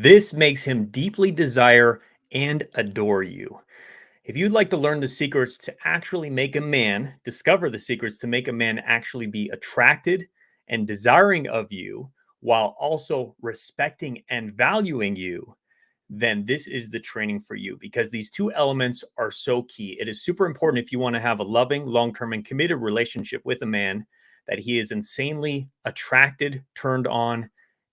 This makes him deeply desire and adore you. If you'd like to learn the secrets to actually make a man, discover the secrets to make a man actually be attracted and desiring of you while also respecting and valuing you, then this is the training for you, because these two elements are so key. It is super important if you want to have a loving, long-term, and committed relationship with a man, that he is insanely attracted, turned on,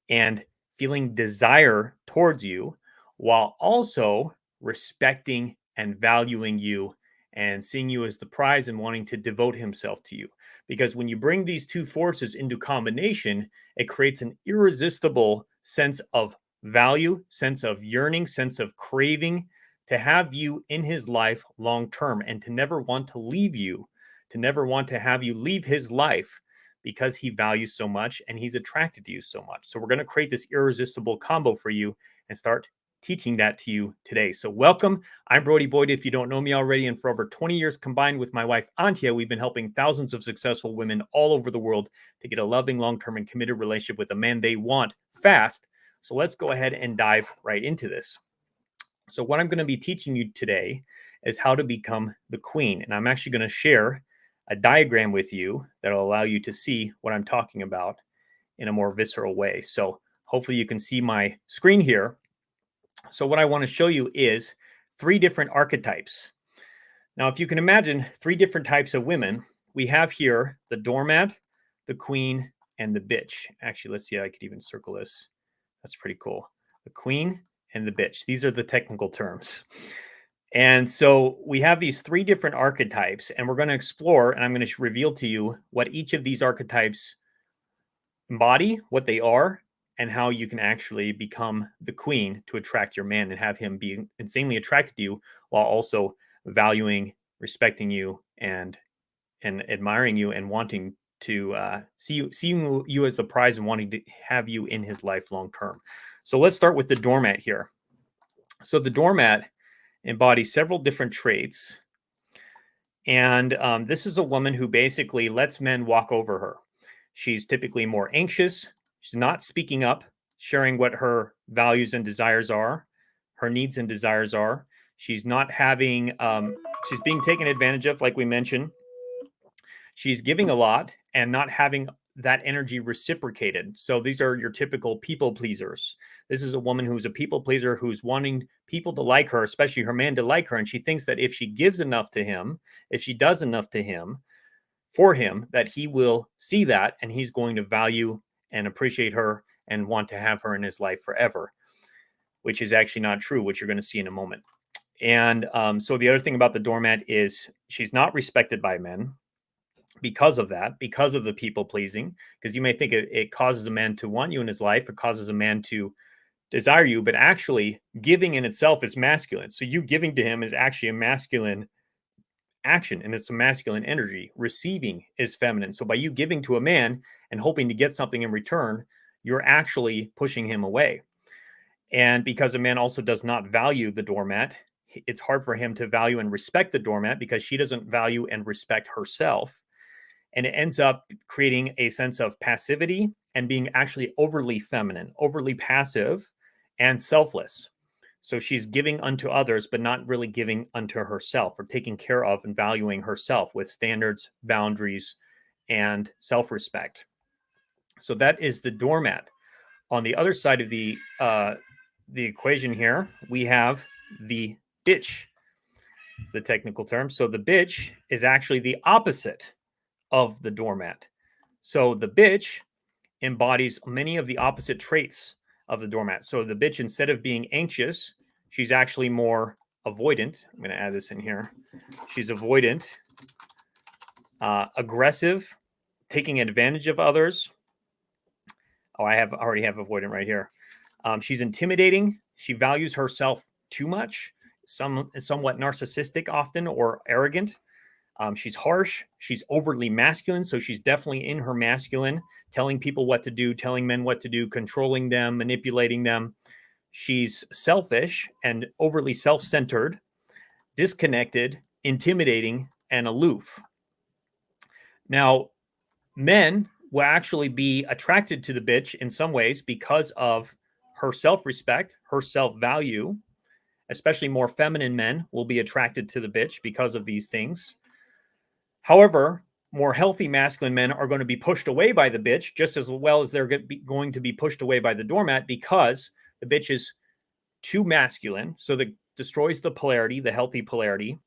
and feeling desire towards you while also respecting and valuing you and seeing you as the prize and wanting to devote himself to you. Because when you bring these two forces into combination, it creates an irresistible sense of value, sense of yearning, sense of craving to have you in his life long term, and to never want to leave you, to never want to have you leave his life, because he values so much and he's attracted to you so much. So we're going to create this irresistible combo for you and start teaching that to you today. So welcome. I'm Brody Boyd, if you don't know me already, and for over 20 years combined with my wife, Antia, we've been helping thousands of successful women all over the world to get a loving, long-term, and committed relationship with a man they want fast. So let's go ahead and dive right into this. So what I'm going to be teaching you today is how to become the queen. And I'm actually going to share a diagram with you that will allow you to see what I'm talking about in a more visceral way. So hopefully you can see my screen here. So what I want to show you is 3 different archetypes. Now, if you can imagine 3 different types of women, we have here the doormat, the queen, and the bitch. Actually, let's see, I could even circle this. That's pretty cool. The queen and the bitch. These are the technical terms. And so we have these 3 different archetypes, and we're going to explore, and I'm going to reveal to you what each of these archetypes embody, what they are, and how you can actually become the queen to attract your man and have him be insanely attracted to you while also valuing, respecting you, and admiring you, and wanting to seeing you as the prize and wanting to have you in his life long term. So let's start with the doormat here. So the doormat embodies several different traits. And this is a woman who basically lets men walk over her. She's typically more anxious. She's not speaking up, sharing what her values and desires are, her needs and desires are. She's not having, she's being taken advantage of, like we mentioned. She's giving a lot and not having that energy reciprocated. So these are your typical people pleasers. This is a woman who's a people pleaser, who's wanting people to like her, especially her man to like her. And she thinks that if she gives enough to him, if she does enough to him, for him, that he will see that and he's going to value and appreciate her and want to have her in his life forever, which is actually not true, which you're going to see in a moment. And so the other thing about the doormat is she's not respected by men because of that, because of the people pleasing, because you may think it causes a man to want you in his life, it causes a man to desire you, but actually giving in itself is masculine. So you giving to him is actually a masculine action, and it's a masculine energy. Receiving is feminine. So by you giving to a man and hoping to get something in return, you're actually pushing him away. And because a man also does not value the doormat, it's hard for him to value and respect the doormat because she doesn't value and respect herself. And it ends up creating a sense of passivity and being actually overly feminine, overly passive, and selfless. So she's giving unto others, but not really giving unto herself, or taking care of and valuing herself with standards, boundaries, and self-respect. So that is the doormat. On the other side of the equation here, we have the bitch. It's the technical term. So the bitch is actually the opposite of the doormat. So the bitch embodies many of the opposite traits of the doormat. So the bitch, instead of being anxious, she's actually more avoidant. I'm going to add this in here. She's avoidant, aggressive, taking advantage of others. Oh, I already have avoidant right here. She's intimidating. She values herself too much, somewhat narcissistic often, or arrogant. She's harsh. She's overly masculine. So she's definitely in her masculine, telling people what to do, telling men what to do, controlling them, manipulating them. She's selfish and overly self-centered, disconnected, intimidating, and aloof. Now, men will actually be attracted to the bitch in some ways because of her self-respect, her self-value. Especially more feminine men will be attracted to the bitch because of these things. However, more healthy masculine men are going to be pushed away by the bitch just as well as they're going to be pushed away by the doormat, because the bitch is too masculine. So that destroys the polarity, the healthy polarity.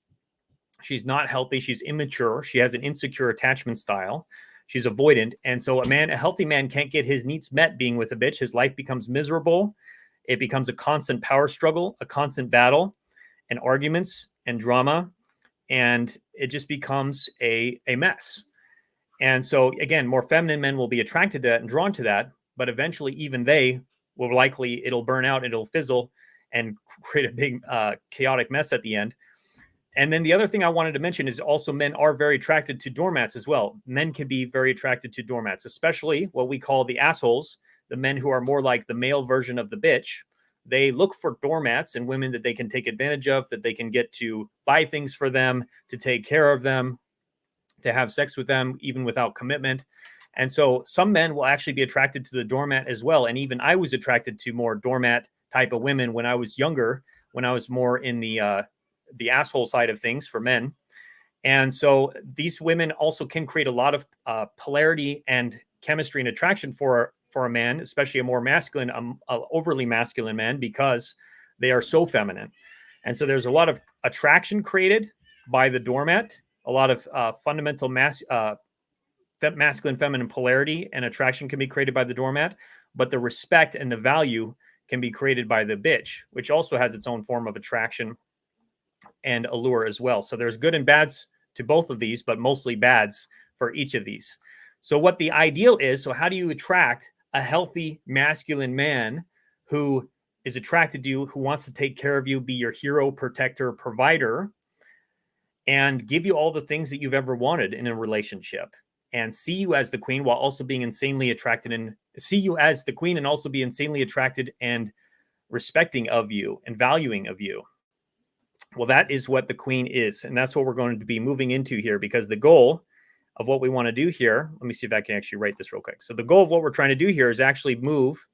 She's not healthy. She's immature. She has an insecure attachment style. She's avoidant. And so a healthy man can't get his needs met being with a bitch. His life becomes miserable. It becomes a constant power struggle, a constant battle, and arguments and drama. And it just becomes a mess. And so, again, more feminine men will be attracted to that and drawn to that. But eventually, even they will likely, it'll burn out, it'll fizzle and create a big chaotic mess at the end. And then the other thing I wanted to mention is also men are very attracted to doormats as well. Men can be very attracted to doormats, especially what we call the assholes, the men who are more like the male version of the bitch. They look for doormats and women that they can take advantage of, that they can get to buy things for them, to take care of them, to have sex with them, even without commitment. And so some men will actually be attracted to the doormat as well. And even I was attracted to more doormat type of women when I was younger, when I was more in the asshole side of things for men. And so these women also can create a lot of polarity and chemistry and attraction for a man, especially a more masculine, overly masculine man, because they are so feminine. And so there's a lot of attraction created by the doormat, a lot of fundamental masculine feminine polarity and attraction can be created by the doormat, but the respect and the value can be created by the bitch, which also has its own form of attraction and allure as well. So there's good and bads to both of these, but mostly bads for each of these. So what the ideal is, so how do you attract a healthy masculine man who is attracted to you, who wants to take care of you, be your hero, protector, provider, and give you all the things that you've ever wanted in a relationship, and see you as the queen while also being insanely attracted, and see you as the queen and also be insanely attracted and respecting of you and valuing of you? Well, that is what the queen is. And that's what we're going to be moving into here, because the goal of what we want to do here, let me see if I can actually write this real quick. So the goal of what we're trying to do here is actually move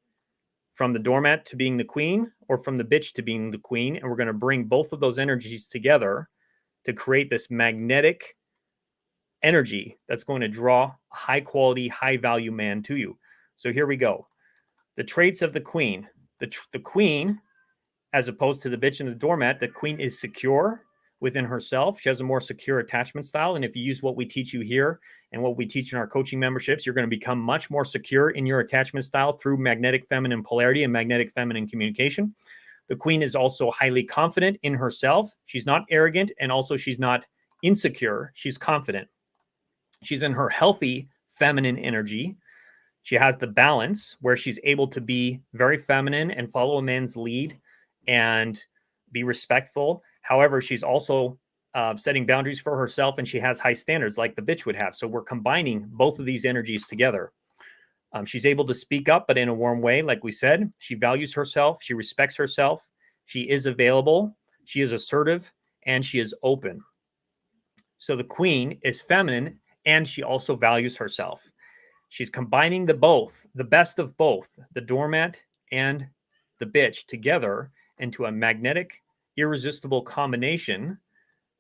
from the doormat to being the queen, or from the bitch to being the queen. And we're going to bring both of those energies together to create this magnetic energy that's going to draw a high quality, high value man to you. So here we go. The traits of the queen. The queen, as opposed to the bitch and the doormat, the queen is secure within herself. She has a more secure attachment style. And if you use what we teach you here and what we teach in our coaching memberships, you're going to become much more secure in your attachment style through magnetic feminine polarity and magnetic feminine communication. The queen is also highly confident in herself. She's not arrogant, and also she's not insecure. She's confident. She's in her healthy feminine energy. She has the balance where she's able to be very feminine and follow a man's lead and be respectful. However, she's also setting boundaries for herself, and she has high standards like the bitch would have. So we're combining both of these energies together. She's able to speak up, but in a warm way. Like we said, she values herself. She respects herself. She is available. She is assertive, and she is open. So the queen is feminine, and she also values herself. She's combining the best of both, the doormat and the bitch, together into a magnetic, irresistible combination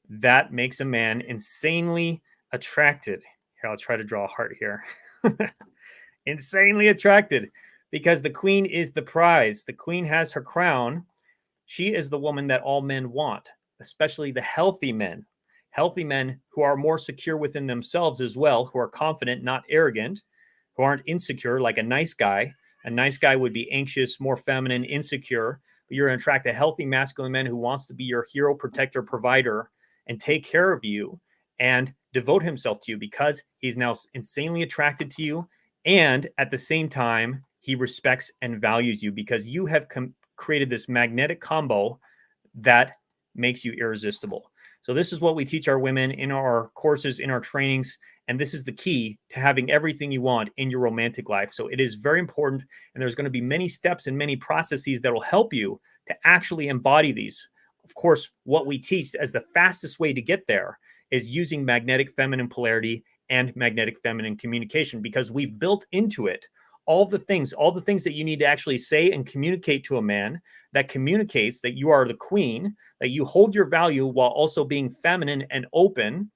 that makes a man insanely attracted. Here, I'll try to draw a heart here. Insanely attracted, because the queen is the prize. The queen has her crown. She is the woman that all men want, especially the healthy men. Healthy men who are more secure within themselves as well, who are confident, not arrogant, who aren't insecure like a nice guy. A nice guy would be anxious, more feminine, insecure. But you're going to attract a healthy masculine man who wants to be your hero, protector, provider, and take care of you and devote himself to you, because he's now insanely attracted to you. And at the same time, he respects and values you, because you have created this magnetic combo that makes you irresistible. So this is what we teach our women in our courses, in our trainings. And this is the key to having everything you want in your romantic life. So it is very important. And there's going to be many steps and many processes that will help you to actually embody these. Of course, what we teach as the fastest way to get there is using magnetic feminine polarity and magnetic feminine communication, because we've built into it all the things that you need to actually say and communicate to a man that communicates that you are the queen, that you hold your value while also being feminine and open.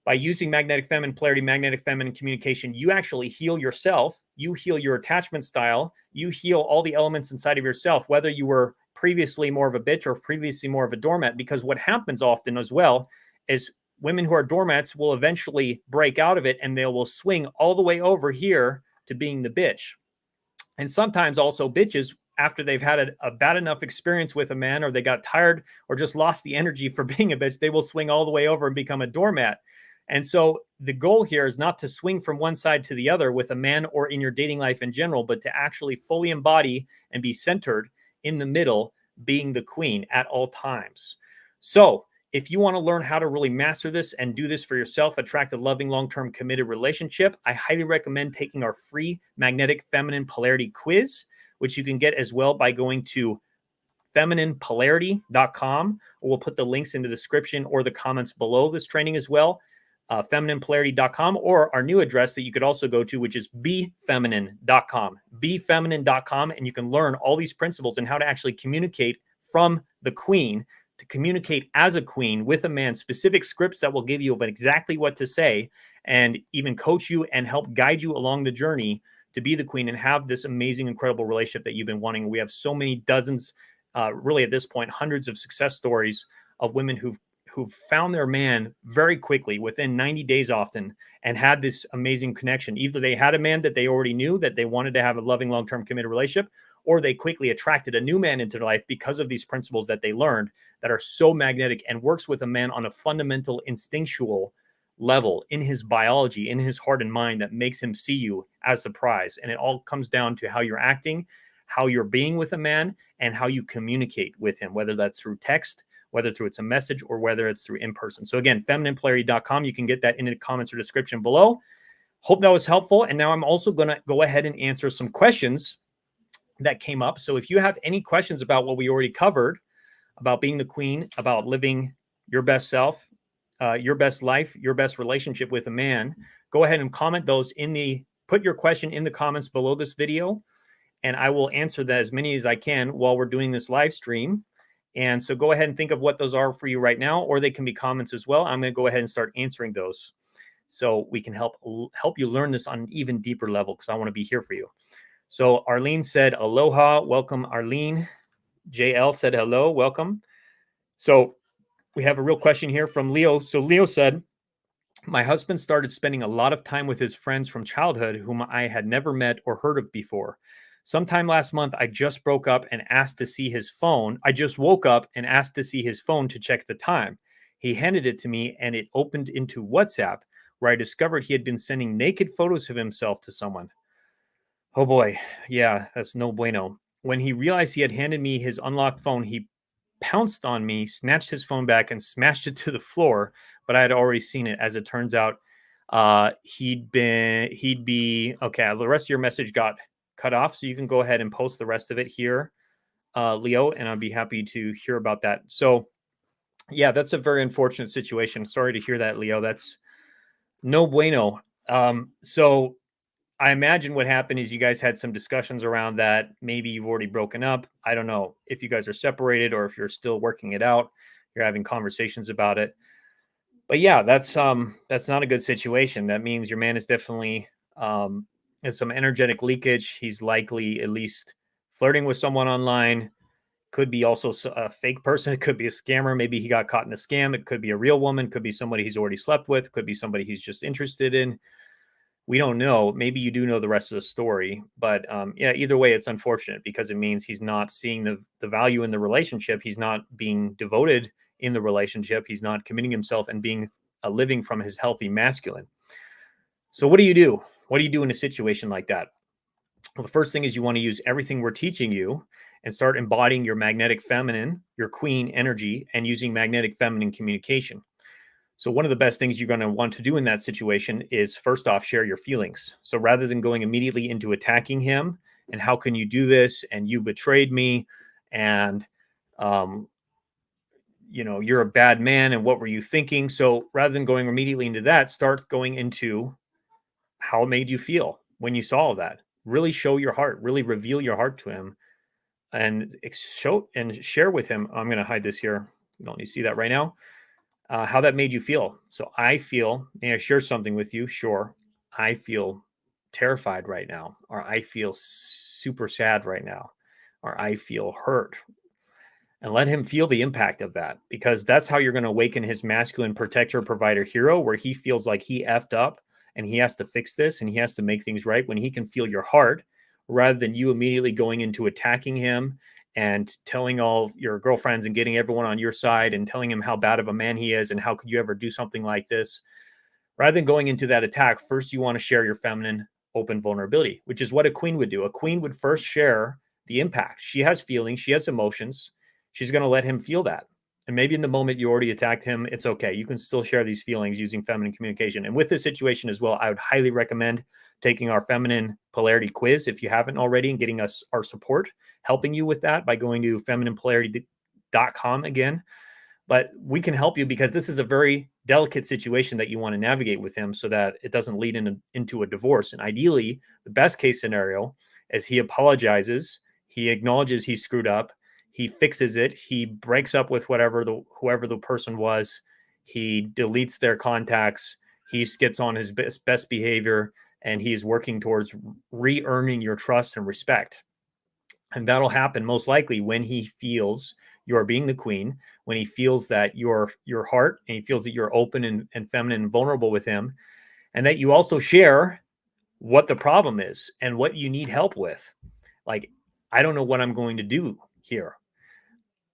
By using magnetic feminine polarity, magnetic feminine communication, you actually heal yourself. You heal your attachment style. You heal all the elements inside of yourself, whether you were previously more of a bitch or previously more of a doormat. Because what happens often as well is women who are doormats will eventually break out of it and they will swing all the way over here to being the bitch. And sometimes also bitches, after they've had a bad enough experience with a man, or they got tired or just lost the energy for being a bitch, they will swing all the way over and become a doormat. And so the goal here is not to swing from one side to the other with a man or in your dating life in general, but to actually fully embody and be centered in the middle, being the queen at all times. So if you want to learn how to really master this and do this for yourself, attract a loving, long-term committed relationship, I highly recommend taking our free magnetic feminine polarity quiz, which you can get as well by going to femininepolarity.com, or we'll put the links in the description or the comments below this training as well. Femininepolarity.com, or our new address that you could also go to, which is befeminine.com, befeminine.com. And you can learn all these principles and how to actually communicate from the queen to communicate as a queen with a man, specific scripts that will give you exactly what to say and even coach you and help guide you along the journey to be the queen and have this amazing, incredible relationship that you've been wanting. We have so many dozens, really at this point, hundreds of success stories of women who've found their man very quickly within 90 days often and had this amazing connection. Either they had a man that they already knew that they wanted to have a loving, long-term committed relationship, or they quickly attracted a new man into their life because of these principles that they learned that are so magnetic and works with a man on a fundamental instinctual level in his biology, in his heart and mind, that makes him see you as the prize. And it all comes down to how you're acting, how you're being with a man, and how you communicate with him, whether that's through text, whether through it's a message, or whether it's through in person. So again, femininepolarity.com. You can get that in the comments or description below. Hope that was helpful. And now I'm also going to go ahead and answer some questions that came up. So if you have any questions about what we already covered, about being the queen, about living your best self, your best life, your best relationship with a man, go ahead and comment those put your question in the comments below this video, and I will answer that as many as I can while we're doing this live stream. And so go ahead and think of what those are for you right now, or they can be comments as well. I'm going to go ahead and start answering those so we can help you learn this on an even deeper level, because I want to be here for you. So Arlene said, aloha, welcome, Arlene. JL said, hello, welcome. So we have a real question here from Leo. So Leo said, my husband started spending a lot of time with his friends from childhood whom I had never met or heard of before. Sometime last month, I just woke up and asked to see his phone to check the time. He handed it to me and it opened into WhatsApp, where I discovered he had been sending naked photos of himself to someone. Oh boy. Yeah, that's no bueno. When he realized he had handed me his unlocked phone, he pounced on me, snatched his phone back, and smashed it to the floor. But I had already seen it. As it turns out, he'd be okay. The rest of your message got cut off, so you can go ahead and post the rest of it here, Leo, and I'd be happy to hear about that. So yeah, that's a very unfortunate situation. Sorry to hear that, Leo. That's no bueno. So I imagine what happened is you guys had some discussions around that. Maybe you've already broken up. I don't know if you guys are separated or if you're still working it out. You're having conversations about it. But yeah, that's not a good situation. That means your man is definitely has some energetic leakage. He's likely at least flirting with someone online. Could be also a fake person. It could be a scammer. Maybe he got caught in a scam. It could be a real woman. Could be somebody he's already slept with. Could be somebody he's just interested in. We don't know. Maybe you do know the rest of the story. But yeah, either way, it's unfortunate because it means he's not seeing the value in the relationship. He's not being devoted in the relationship. He's not committing himself and being living from his healthy masculine. So what do you do? What do you do in a situation like that? Well, the first thing is you want to use everything we're teaching you and start embodying your magnetic feminine, your queen energy, and using magnetic feminine communication. So one of the best things you're going to want to do in that situation is, first off, share your feelings. So rather than going immediately into attacking him and how can you do this and you betrayed me and you're a bad man and what were you thinking? So rather than going immediately into that, start going into how it made you feel. when you saw all that. Really show your heart, really reveal your heart to him, and show and share with him. I'm going to hide this here. You don't need to see that right now. How that made you feel. So I feel, may I share something with you? Sure. I feel terrified right now, or I feel super sad right now, or I feel hurt. And let him feel the impact of that, because that's how you're going to awaken his masculine protector, provider, hero, where he feels like he effed up and he has to fix this and he has to make things right, when he can feel your heart rather than you immediately going into attacking him and telling all your girlfriends and getting everyone on your side and telling him how bad of a man he is and how could you ever do something like this. Rather than going into that attack, first you want to share your feminine open vulnerability, which is what a queen would do. A queen would first share the impact. She has feelings, she has emotions. She's going to let him feel that. And maybe in the moment you already attacked him, it's okay. You can still share these feelings using feminine communication. And with this situation as well, I would highly recommend taking our feminine polarity quiz if you haven't already, and getting us our support, helping you with that by going to femininepolarity.com again. But we can help you, because this is a very delicate situation that you want to navigate with him so that it doesn't lead into a divorce. And ideally, the best case scenario is he apologizes, he acknowledges he screwed up, he fixes it, he breaks up with whoever the person was, he deletes their contacts, he gets on his best behavior, and he's working towards re-earning your trust and respect. And that'll happen most likely when he feels you're being the queen, when he feels that your heart, and he feels that you're open and feminine and vulnerable with him, and that you also share what the problem is and what you need help with. Like, I don't know what I'm going to do here.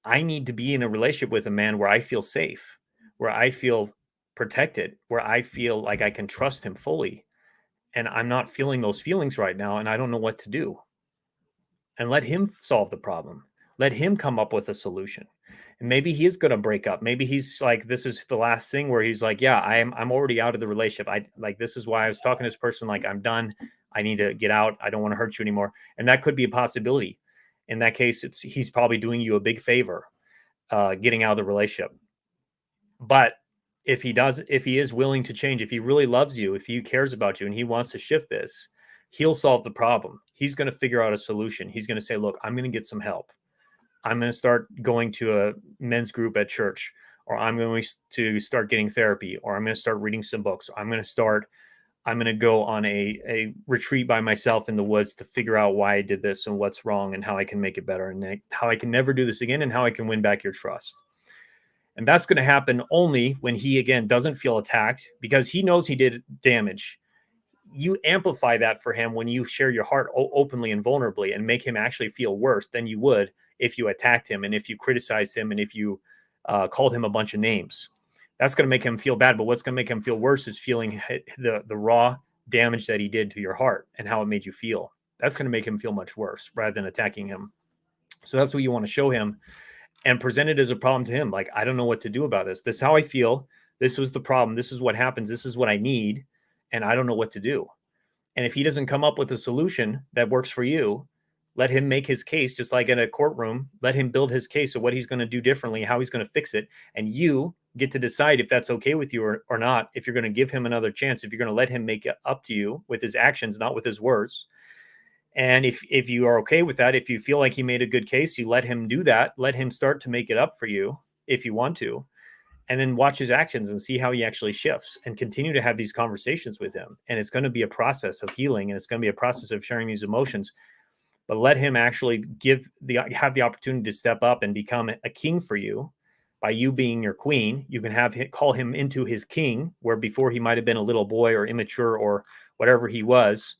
I need to be in a relationship with a man where I feel safe, where I feel protected, where I feel like I can trust him fully. And I'm not feeling those feelings right now, and I don't know what to do. And let him solve the problem. Let him come up with a solution. And maybe he is going to break up. Maybe he's like, this is the last thing where he's like, yeah, I'm already out of the relationship. I like, this is why I was talking to this person. Like, I'm done. I need to get out. I don't want to hurt you anymore. And that could be a possibility. In that case, he's probably doing you a big favor, getting out of the relationship. But if he is willing to change, if he really loves you, if he cares about you and he wants to shift this, he'll solve the problem. He's going to figure out a solution. He's going to say, look, I'm going to get some help. I'm going to start going to a men's group at church, or I'm going to start getting therapy, or I'm going to start reading some books. I'm going to go on a retreat by myself in the woods to figure out why I did this and what's wrong and how I can make it better and how I can never do this again and how I can win back your trust. And that's going to happen only when he, again, doesn't feel attacked, because he knows he did damage. You amplify that for him when you share your heart openly and vulnerably and make him actually feel worse than you would if you attacked him and if you criticized him and if you called him a bunch of names. That's going to make him feel bad. But what's going to make him feel worse is feeling the raw damage that he did to your heart and how it made you feel. That's going to make him feel much worse rather than attacking him. So that's what you want to show him and present it as a problem to him. Like, I don't know what to do about this. This is how I feel. This was the problem. This is what happens. This is what I need. And I don't know what to do. And if he doesn't come up with a solution that works for you, let him make his case, just like in a courtroom. Let him build his case of what he's going to do differently, how he's going to fix it. And you get to decide if that's okay with you or not, if you're going to give him another chance, if you're going to let him make it up to you with his actions, not with his words. And if you are okay with that, if you feel like he made a good case, you let him do that. Let him start to make it up for you if you want to. And then watch his actions and see how he actually shifts, and continue to have these conversations with him. And it's going to be a process of healing, and it's going to be a process of sharing these emotions. But let him actually have the opportunity to step up and become a king for you by you being your queen. You can call him into his king, where before he might have been a little boy or immature or whatever he was.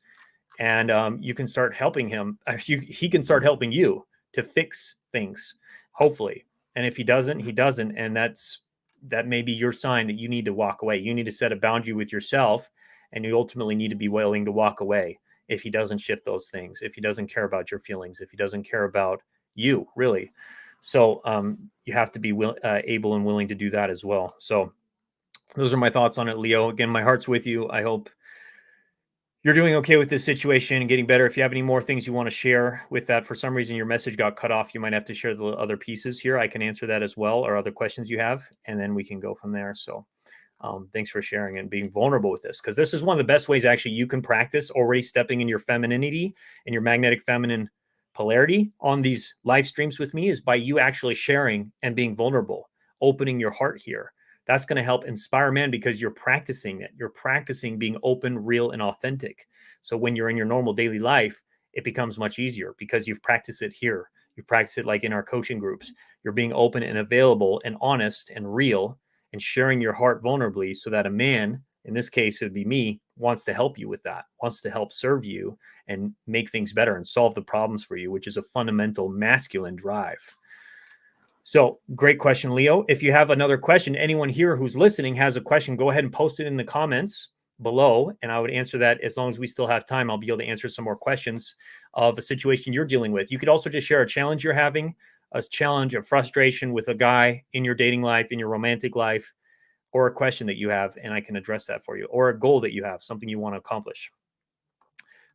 And you can start helping him. He can start helping you to fix things, hopefully. And if he doesn't, he doesn't. And that may be your sign that you need to walk away. You need to set a boundary with yourself, and you ultimately need to be willing to walk away if he doesn't shift those things, if he doesn't care about your feelings, if he doesn't care about you, really. So you have to be able and willing to do that as well. So those are my thoughts on it, Leo. Again, my heart's with you. I hope you're doing okay with this situation and getting better. If you have any more things you want to share with that, for some reason your message got cut off, you might have to share the other pieces here. I can answer that as well, or other questions you have, and then we can go from there. So Thanks for sharing and being vulnerable with this, because this is one of the best ways actually you can practice already stepping in your femininity and your magnetic feminine polarity on these live streams with me, is by you actually sharing and being vulnerable, opening your heart here. That's going to help inspire men because you're practicing it. You're practicing being open, real, and authentic. So when you're in your normal daily life, it becomes much easier because you've practiced it here. You practice it like in our coaching groups. You're being open and available and honest and real and sharing your heart vulnerably, so that a man, in this case, it would be me, wants to help you with that, wants to help serve you and make things better and solve the problems for you, which is a fundamental masculine drive. So great question, Leo. If you have another question, anyone here who's listening has a question, go ahead and post it in the comments below, and I would answer that. As long as we still have time, I'll be able to answer some more questions of a situation you're dealing with. You could also just share a challenge you're having, a challenge, a frustration with a guy in your dating life, in your romantic life, or a question that you have, and I can address that for you, or a goal that you have, something you want to accomplish.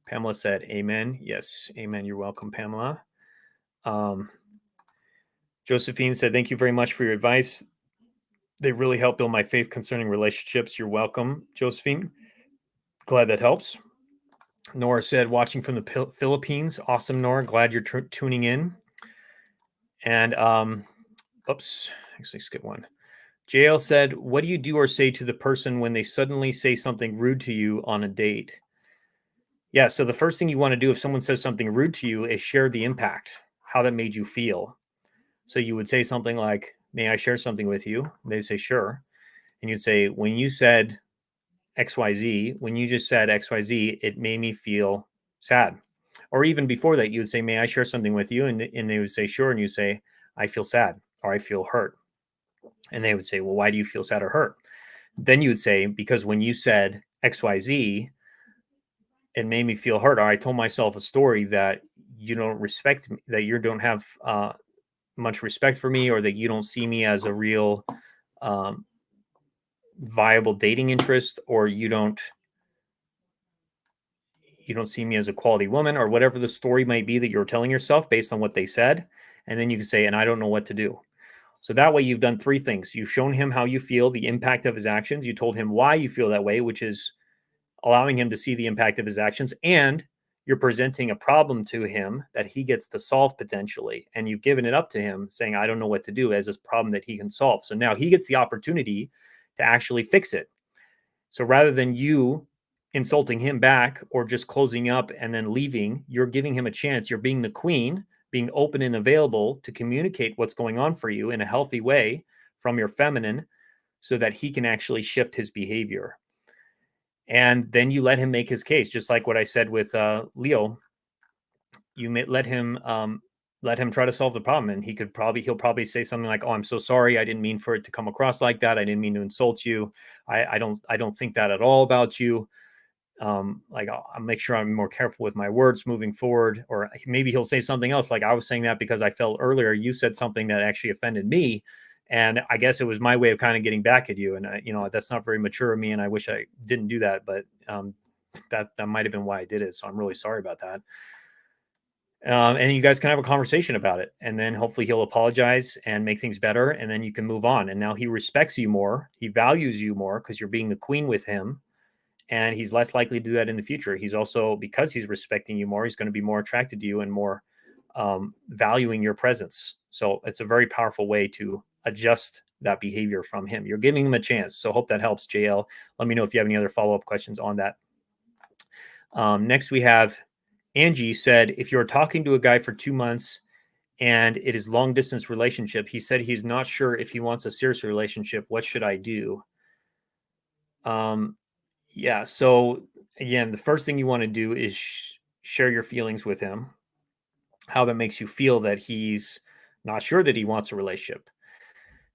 Pamela said, amen. Yes, amen. You're welcome, Pamela. Josephine said, thank you very much for your advice. They really helped build my faith concerning relationships. You're welcome, Josephine. Glad that helps. Nora said, watching from the Philippines. Awesome, Nora. Glad you're tuning in. And, oops, actually skip one. JL said, what do you do or say to the person when they suddenly say something rude to you on a date? Yeah, so the first thing you want to do if someone says something rude to you is share the impact, how that made you feel. So you would say something like, may I share something with you? They'd say, sure. And you'd say, when you said XYZ, when you just said XYZ, it made me feel sad. Or even before that, you would say, may I share something with you? And they would say, sure. And you say, I feel sad, or I feel hurt. And they would say, well, why do you feel sad or hurt? Then you would say, because when you said XYZ, it made me feel hurt. Or I told myself a story that you don't respect me, that you don't have much respect for me, or that you don't see me as a real viable dating interest, or you don't see me as a quality woman, or whatever the story might be that you're telling yourself based on what they said. And then you can say, and I don't know what to do. So that way you've done three things. You've shown him how you feel, the impact of his actions. You told him why you feel that way, which is allowing him to see the impact of his actions. And you're presenting a problem to him that he gets to solve potentially. And you've given it up to him saying, I don't know what to do, as this problem that he can solve. So now he gets the opportunity to actually fix it. So rather than you insulting him back or just closing up and then leaving, you're giving him a chance. You're being the queen, being open and available to communicate what's going on for you in a healthy way from your feminine, so that he can actually shift his behavior. And then you let him make his case, just like what I said with Leo. You may let him try to solve the problem, and he'll probably say something like, "Oh, I'm so sorry. I didn't mean for it to come across like that. I didn't mean to insult you. I don't think that at all about you. Like I'll make sure I'm more careful with my words moving forward." Or maybe he'll say something else, like, I was saying that because I felt earlier you said something that actually offended me, and I guess it was my way of kind of getting back at you. And that's not very mature of me, and I wish I didn't do that. But that might have been why I did it. So I'm really sorry about that. And you guys can have a conversation about it, and then hopefully he'll apologize and make things better, and then you can move on. And now he respects you more, he values you more, because you're being the queen with him, and he's less likely to do that in the future. He's also, because he's respecting you more, he's going to be more attracted to you and more valuing your presence. So it's a very powerful way to adjust that behavior from him. You're giving him a chance. So hope that helps, JL. Let me know if you have any other follow-up questions on that. Next, we have Angie said, if you're talking to a guy for 2 months and it is long distance relationship, he said he's not sure if he wants a serious relationship. What should I do? Yeah. So again, the first thing you want to do is share your feelings with him, how that makes you feel that he's not sure that he wants a relationship.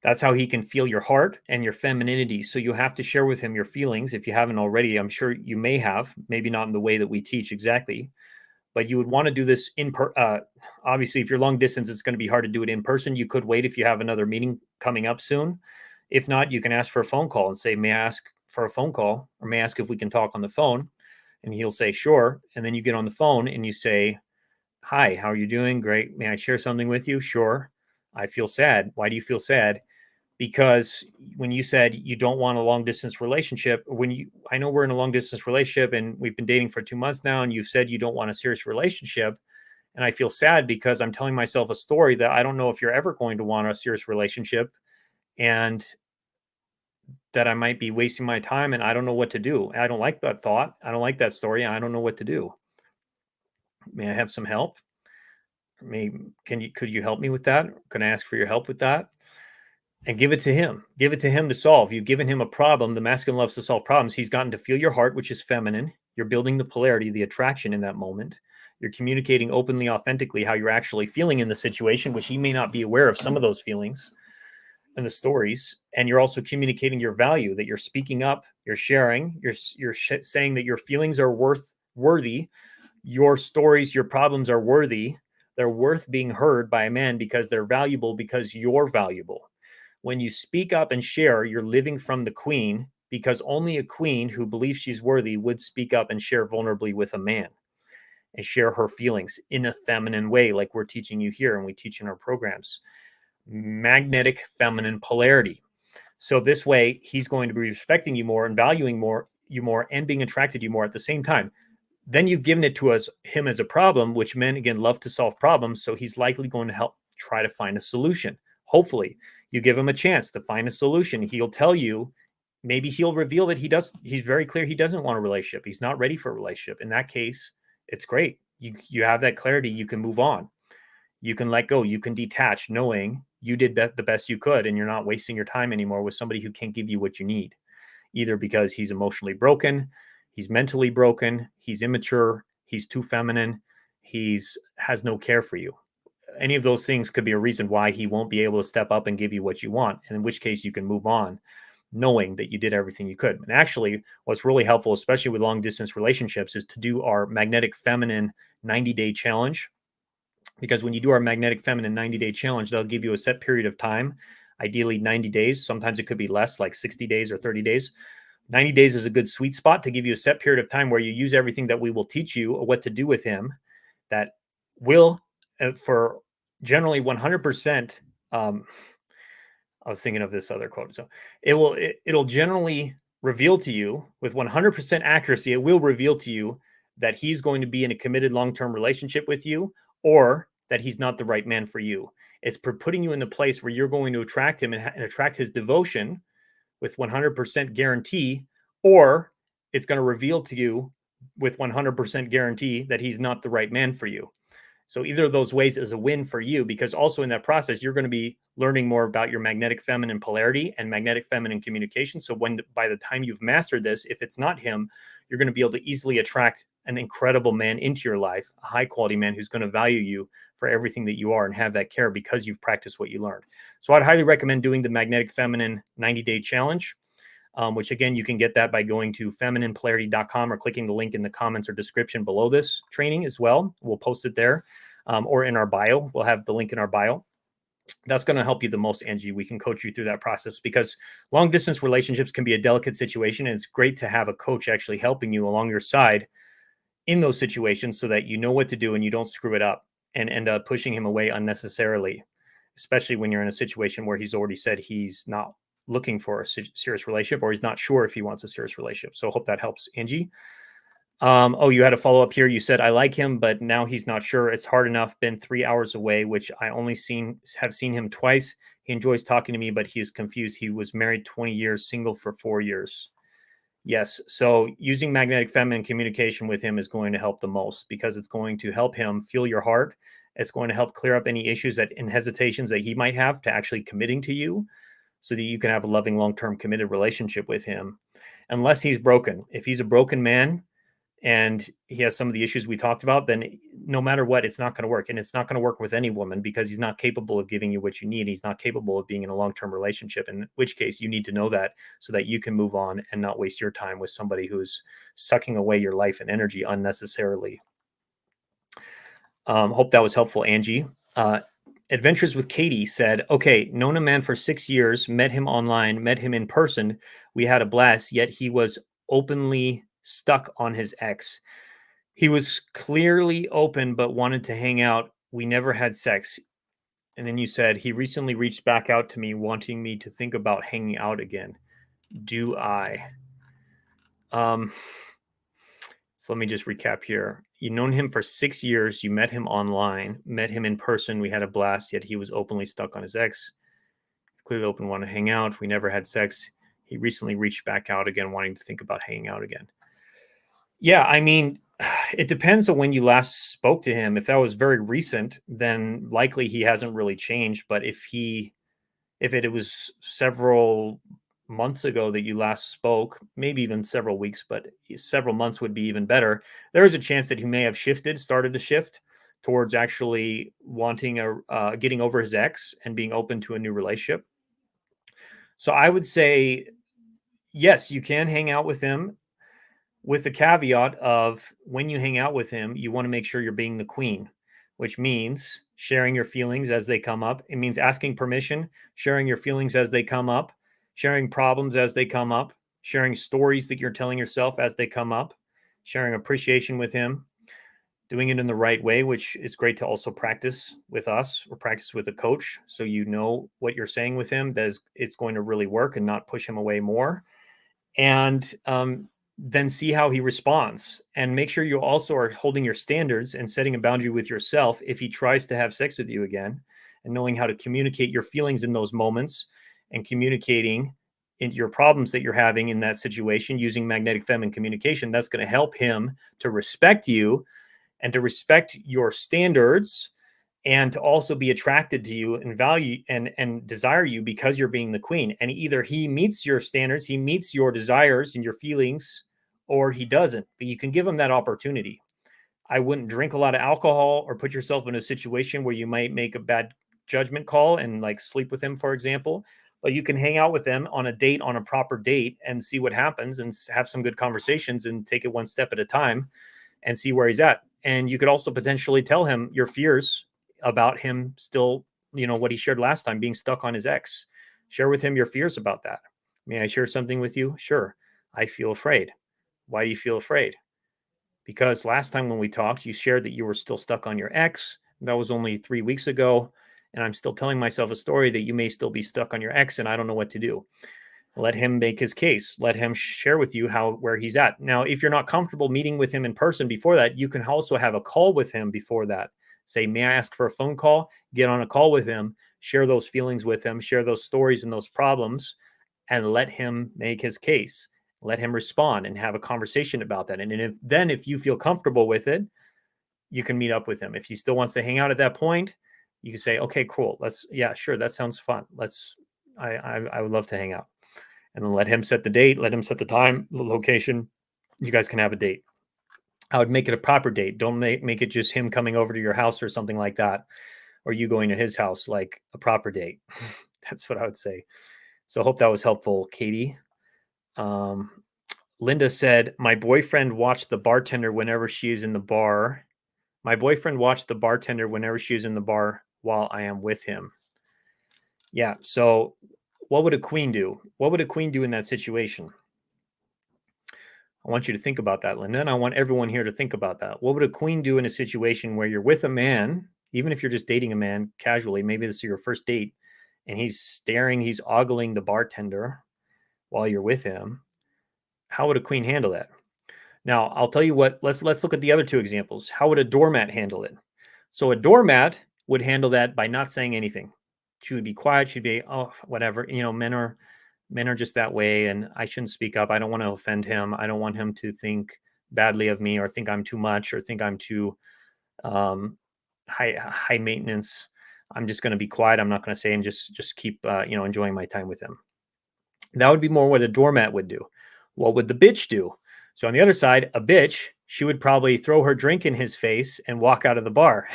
That's how he can feel your heart and your femininity. So you have to share with him your feelings. If you haven't already, I'm sure you may have, maybe not in the way that we teach exactly, but you would want to do this obviously, if you're long distance, it's going to be hard to do it in person. You could wait if you have another meeting coming up soon. If not, you can ask for a phone call and say, may I ask for a phone call, or may I ask if we can talk on the phone? And he'll say, sure. And then you get on the phone and you say, hi, how are you doing? Great. May I share something with you? Sure. I feel sad. Why do you feel sad? because when you said you don't want a long distance relationship, I know we're in a long distance relationship and we've been dating for 2 months now, and you've said you don't want a serious relationship. And I feel sad because I'm telling myself a story that I don't know if you're ever going to want a serious relationship, and that I might be wasting my time, and I don't know what to do. I don't like that thought. I don't like that story. I don't know what to do. May I have some help? Maybe could you help me with that? Can I ask for your help with that? And give it to him. Give it to him to solve. You've given him a problem. The masculine loves to solve problems. He's gotten to feel your heart, which is feminine. You're building the polarity, the attraction in that moment. You're communicating openly, authentically how you're actually feeling in the situation, which he may not be aware of some of those feelings and the stories. And you're also communicating your value, that you're speaking up, you're sharing, you're saying that your feelings are worthy, your stories, your problems are worthy. They're worth being heard by a man because they're valuable, because you're valuable. When you speak up and share, you're living from the queen, because only a queen who believes she's worthy would speak up and share vulnerably with a man and share her feelings in a feminine way, like we're teaching you here and we teach in our programs. Magnetic feminine polarity. So this way, he's going to be respecting you more and valuing you more and being attracted to you more at the same time. Then you've given it to him as a problem, which men, again, love to solve problems. So he's likely going to help try to find a solution. Hopefully, you give him a chance to find a solution. He'll tell you, maybe he'll reveal that he's very clear he doesn't want a relationship. He's not ready for a relationship. In that case, it's great. You have that clarity. You can move on. You can let go. You can detach, knowing you did the best you could, and you're not wasting your time anymore with somebody who can't give you what you need, either because he's emotionally broken, he's mentally broken, he's immature, he's too feminine, he's has no care for you. Any of those things could be a reason why he won't be able to step up and give you what you want, and in which case you can move on knowing that you did everything you could. And actually, what's really helpful, especially with long distance relationships, is to do our magnetic feminine 90-day challenge. Because when you do our magnetic feminine 90-day challenge, they'll give you a set period of time, ideally 90 days. Sometimes it could be less, like 60 days or 30 days. 90 days is a good sweet spot to give you a set period of time where you use everything that we will teach you what to do with him, that will, for generally 100%. I was thinking of this other quote. So it'll generally reveal to you with 100% accuracy, it will reveal to you that he's going to be in a committed long-term relationship with you, or that he's not the right man for you. It's putting you in the place where you're going to attract him and attract his devotion with 100% guarantee, or it's going to reveal to you with 100% guarantee that he's not the right man for you. So either of those ways is a win for you, because also in that process, you're going to be learning more about your magnetic feminine polarity and magnetic feminine communication. So by the time you've mastered this, if it's not him, you're going to be able to easily attract an incredible man into your life, a high quality man who's going to value you for everything that you are and have that care because you've practiced what you learned. So I'd highly recommend doing the magnetic feminine 90-day challenge. Which again, you can get that by going to femininepolarity.com or clicking the link in the comments or description below this training as well. We'll post it there, or in our bio. We'll have the link in our bio. That's going to help you the most, Angie. We can coach you through that process, because long distance relationships can be a delicate situation, and it's great to have a coach actually helping you along your side in those situations so that you know what to do and you don't screw it up and end up pushing him away unnecessarily, especially when you're in a situation where he's already said he's not looking for a serious relationship, or he's not sure if he wants a serious relationship. So I hope that helps, Angie. Oh, you had a follow up here. You said, I like him, but now he's not sure. It's hard enough. Been 3 hours away, which I only have seen him twice. He enjoys talking to me, but he is confused. He was married 20 years, single for 4 years. Yes. So using magnetic feminine communication with him is going to help the most, because it's going to help him feel your heart. It's going to help clear up any issues and hesitations that he might have to actually committing to you, so that you can have a loving, long-term committed relationship with him, unless he's broken. If he's a broken man and he has some of the issues we talked about, then no matter what, it's not going to work. And it's not going to work with any woman, because he's not capable of giving you what you need. He's not capable of being in a long-term relationship, in which case you need to know that so that you can move on and not waste your time with somebody who's sucking away your life and energy unnecessarily. Hope that was helpful, Angie. Adventures with Katie said, okay, known a man for 6 years, met him online, met him in person. We had a blast, yet he was openly stuck on his ex. He was clearly open, but wanted to hang out. We never had sex. And then you said, he recently reached back out to me wanting me to think about hanging out again. Do I? So let me just recap here. You've known him for 6 years. You met him online, met him in person. We had a blast, yet he was openly stuck on his ex. Clearly open, want to hang out. We never had sex. He recently reached back out again, wanting to think about hanging out again. Yeah, I mean, it depends on when you last spoke to him. If that was very recent, then likely he hasn't really changed. But if it was several months ago that you last spoke, maybe even several weeks, but several months would be even better. There is a chance that he may have started to shift towards actually wanting getting over his ex and being open to a new relationship. So I would say, yes, you can hang out with him, with the caveat of when you hang out with him, you want to make sure you're being the queen, which means sharing your feelings as they come up. It means asking permission, sharing your feelings as they come up, sharing problems as they come up, sharing stories that you're telling yourself as they come up, sharing appreciation with him, doing it in the right way, which is great to also practice with us or practice with a coach. So you know what you're saying with him, that it's going to really work and not push him away more. And then see how he responds, and make sure you also are holding your standards and setting a boundary with yourself if he tries to have sex with you again, and knowing how to communicate your feelings in those moments and communicating into your problems that you're having in that situation using magnetic feminine communication. That's going to help him to respect you and to respect your standards, and to also be attracted to you and value and desire you because you're being the queen. And either he meets your standards, he meets your desires and your feelings, or he doesn't. But you can give him that opportunity. I wouldn't drink a lot of alcohol or put yourself in a situation where you might make a bad judgment call and like sleep with him, for example. But you can hang out with him on a date, on a proper date, and see what happens and have some good conversations and take it one step at a time and see where he's at. And you could also potentially tell him your fears about him still, what he shared last time, being stuck on his ex. Share with him your fears about that. May I share something with you? Sure. I feel afraid. Why do you feel afraid? Because last time when we talked, you shared that you were still stuck on your ex. That was only 3 weeks ago. And I'm still telling myself a story that you may still be stuck on your ex and I don't know what to do. Let him make his case. Let him share with you where he's at. Now, if you're not comfortable meeting with him in person before that, you can also have a call with him before that. Say, may I ask for a phone call? Get on a call with him, share those feelings with him, share those stories and those problems, and let him make his case. Let him respond and have a conversation about that. And if you feel comfortable with it, you can meet up with him. If he still wants to hang out at that point, you can say, okay, cool. Sure. That sounds fun. I would love to hang out. And then let him set the date, let him set the time, the location. You guys can have a date. I would make it a proper date. Don't make it just him coming over to your house or something like that, or you going to his house, like a proper date. That's what I would say. So I hope that was helpful, Katie. Linda said, my boyfriend watched the bartender whenever she is in the bar. My boyfriend watched the bartender whenever she is in the bar while I am with him. Yeah. So what would a queen do? What would a queen do in that situation? I want you to think about that, Linda, and I want everyone here to think about that. What would a queen do in a situation where you're with a man, even if you're just dating a man casually, maybe this is your first date, and he's ogling the bartender while you're with him? How would a queen handle that? Now, I'll tell you what, let's look at the other two examples. How would a doormat handle it? So a doormat would handle that by not saying anything. She would be quiet. She'd be, oh, whatever. Men are just that way, and I shouldn't speak up. I don't want to offend him. I don't want him to think badly of me or think I'm too much or think I'm too high maintenance. I'm just going to be quiet. I'm not going to say and just keep enjoying my time with him. That would be more what a doormat would do. What would the bitch do? So on the other side, a bitch, she would probably throw her drink in his face and walk out of the bar.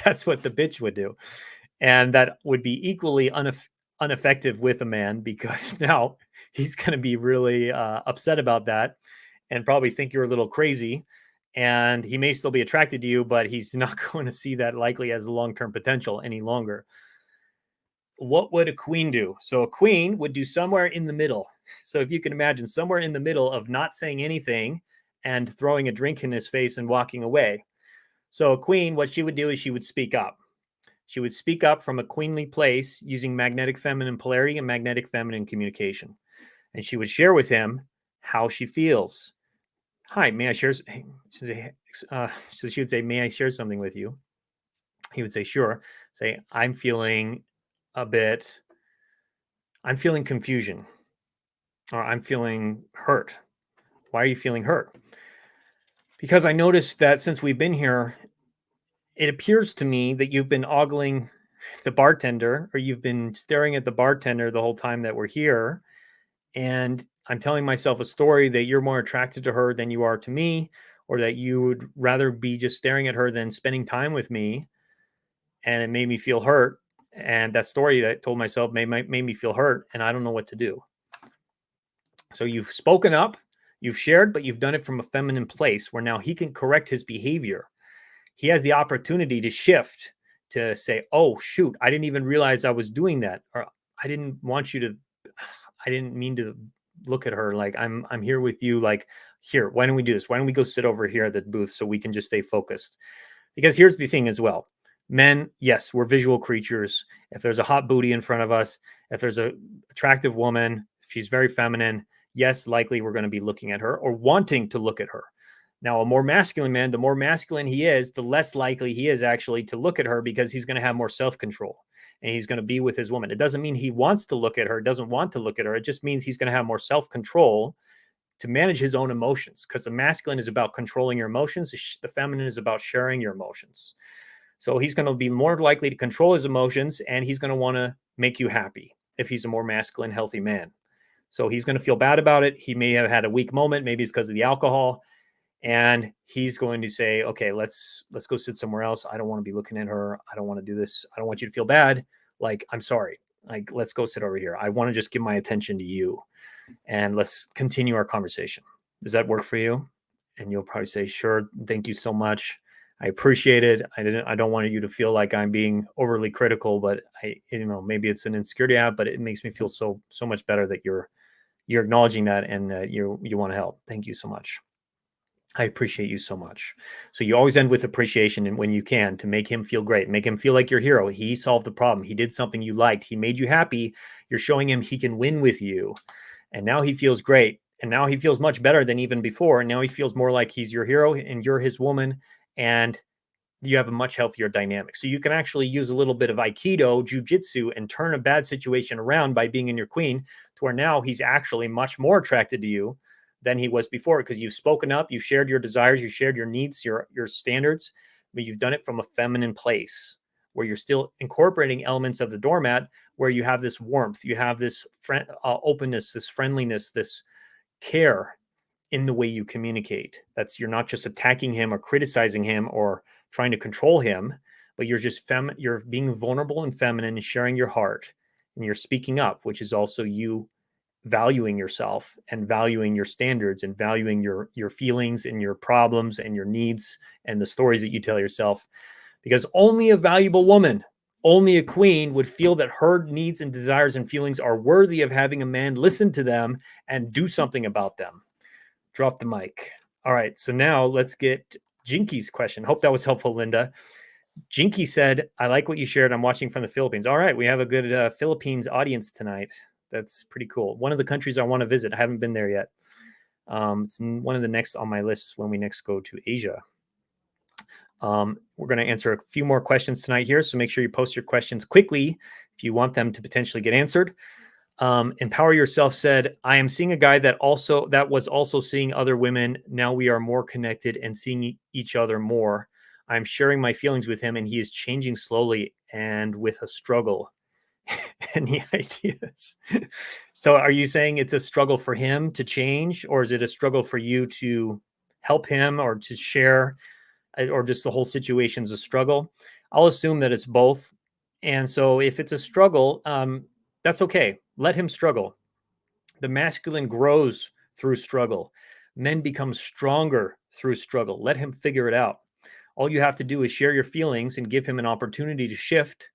That's what the bitch would do. And that would be equally ineffective with a man, because now he's going to be really upset about that and probably think you're a little crazy. And he may still be attracted to you, but he's not going to see that likely as a long-term potential any longer. What would a queen do? So a queen would do somewhere in the middle. So if you can imagine somewhere in the middle of not saying anything and throwing a drink in his face and walking away. So a queen, what she would do is she would speak up. She would speak up from a queenly place using magnetic feminine polarity and magnetic feminine communication. And she would share with him how she feels. Hi, may I share? So she would say, may I share something with you? He would say, sure. Say, I'm feeling confusion, or I'm feeling hurt. Why are you feeling hurt? Because I noticed that since we've been here, it appears to me that you've been ogling the bartender, or you've been staring at the bartender the whole time that we're here. And I'm telling myself a story that you're more attracted to her than you are to me, or that you would rather be just staring at her than spending time with me. And it made me feel hurt. And that story that I told myself made me feel hurt. And I don't know what to do. So you've spoken up, you've shared, but you've done it from a feminine place where now he can correct his behavior. He has the opportunity to shift, to say, oh, shoot, I didn't even realize I was doing that. Or I didn't mean to look at her like I'm here with you. Like, here, why don't we do this? Why don't we go sit over here at the booth so we can just stay focused? Because here's the thing as well. Men, yes, we're visual creatures. If there's a hot booty in front of us, if there's a attractive woman, she's very feminine, yes, likely we're going to be looking at her or wanting to look at her. Now, a more masculine man, the more masculine he is, the less likely he is actually to look at her, because he's going to have more self-control and he's going to be with his woman. It doesn't mean he wants to look at her, doesn't want to look at her. It just means he's going to have more self-control to manage his own emotions, because the masculine is about controlling your emotions. The feminine is about sharing your emotions. So he's going to be more likely to control his emotions, and he's going to want to make you happy if he's a more masculine, healthy man. So he's going to feel bad about it. He may have had a weak moment. Maybe it's because of the alcohol. And he's going to say, okay, let's go sit somewhere else. I don't want to be looking at her. I don't want to do this. I don't want you to feel bad. Like, I'm sorry. Like, let's go sit over here. I want to just give my attention to you, and let's continue our conversation. Does that work for you? And you'll probably say, sure. Thank you so much. I appreciate it. I don't want you to feel like I'm being overly critical, but maybe it's an insecurity I have, but it makes me feel so much better that you're acknowledging that, and that you want to help. Thank you so much. I appreciate you so much. So you always end with appreciation, and when you can, to make him feel great, make him feel like your hero. He solved the problem. He did something you liked. He made you happy. You're showing him he can win with you. And now he feels great. And now he feels much better than even before. And now he feels more like he's your hero and you're his woman. And you have a much healthier dynamic. So you can actually use a little bit of Aikido, jujitsu, and turn a bad situation around by being in your queen, to where now he's actually much more attracted to you than he was before, because you've spoken up, you've shared your desires, you shared your needs, your standards, but you've done it from a feminine place where you're still incorporating elements of the doormat, where you have this warmth, you have this openness, this friendliness, this care in the way you communicate. You're not just attacking him or criticizing him or trying to control him, but you're just you're being vulnerable and feminine and sharing your heart, and you're speaking up, which is also you valuing yourself and valuing your standards and valuing your feelings and your problems and your needs and the stories that you tell yourself. Because only a valuable woman, only a queen, would feel that her needs and desires and feelings are worthy of having a man listen to them and do something about them. Drop the mic. All right, so now let's get Jinky's question. Hope that was helpful, Linda. Jinky said, I like what you shared. I'm watching from the Philippines. All right, we have a good Philippines audience tonight. That's pretty cool. One of the countries I want to visit. I haven't been there yet. It's one of the next on my list when we next go to Asia. We're going to answer a few more questions tonight here, so make sure you post your questions quickly if you want them to potentially get answered. Empower Yourself said, I am seeing a guy that was also seeing other women. Now we are more connected and seeing each other more. I'm sharing my feelings with him, and he is changing slowly and with a struggle. Any ideas? So are you saying it's a struggle for him to change, or is it a struggle for you to help him or to share, or just the whole situation's a struggle? I'll assume that it's both. And so if it's a struggle, that's okay. Let him struggle. The masculine grows through struggle. Men become stronger through struggle. Let him figure it out. All you have to do is share your feelings and give him an opportunity to shift,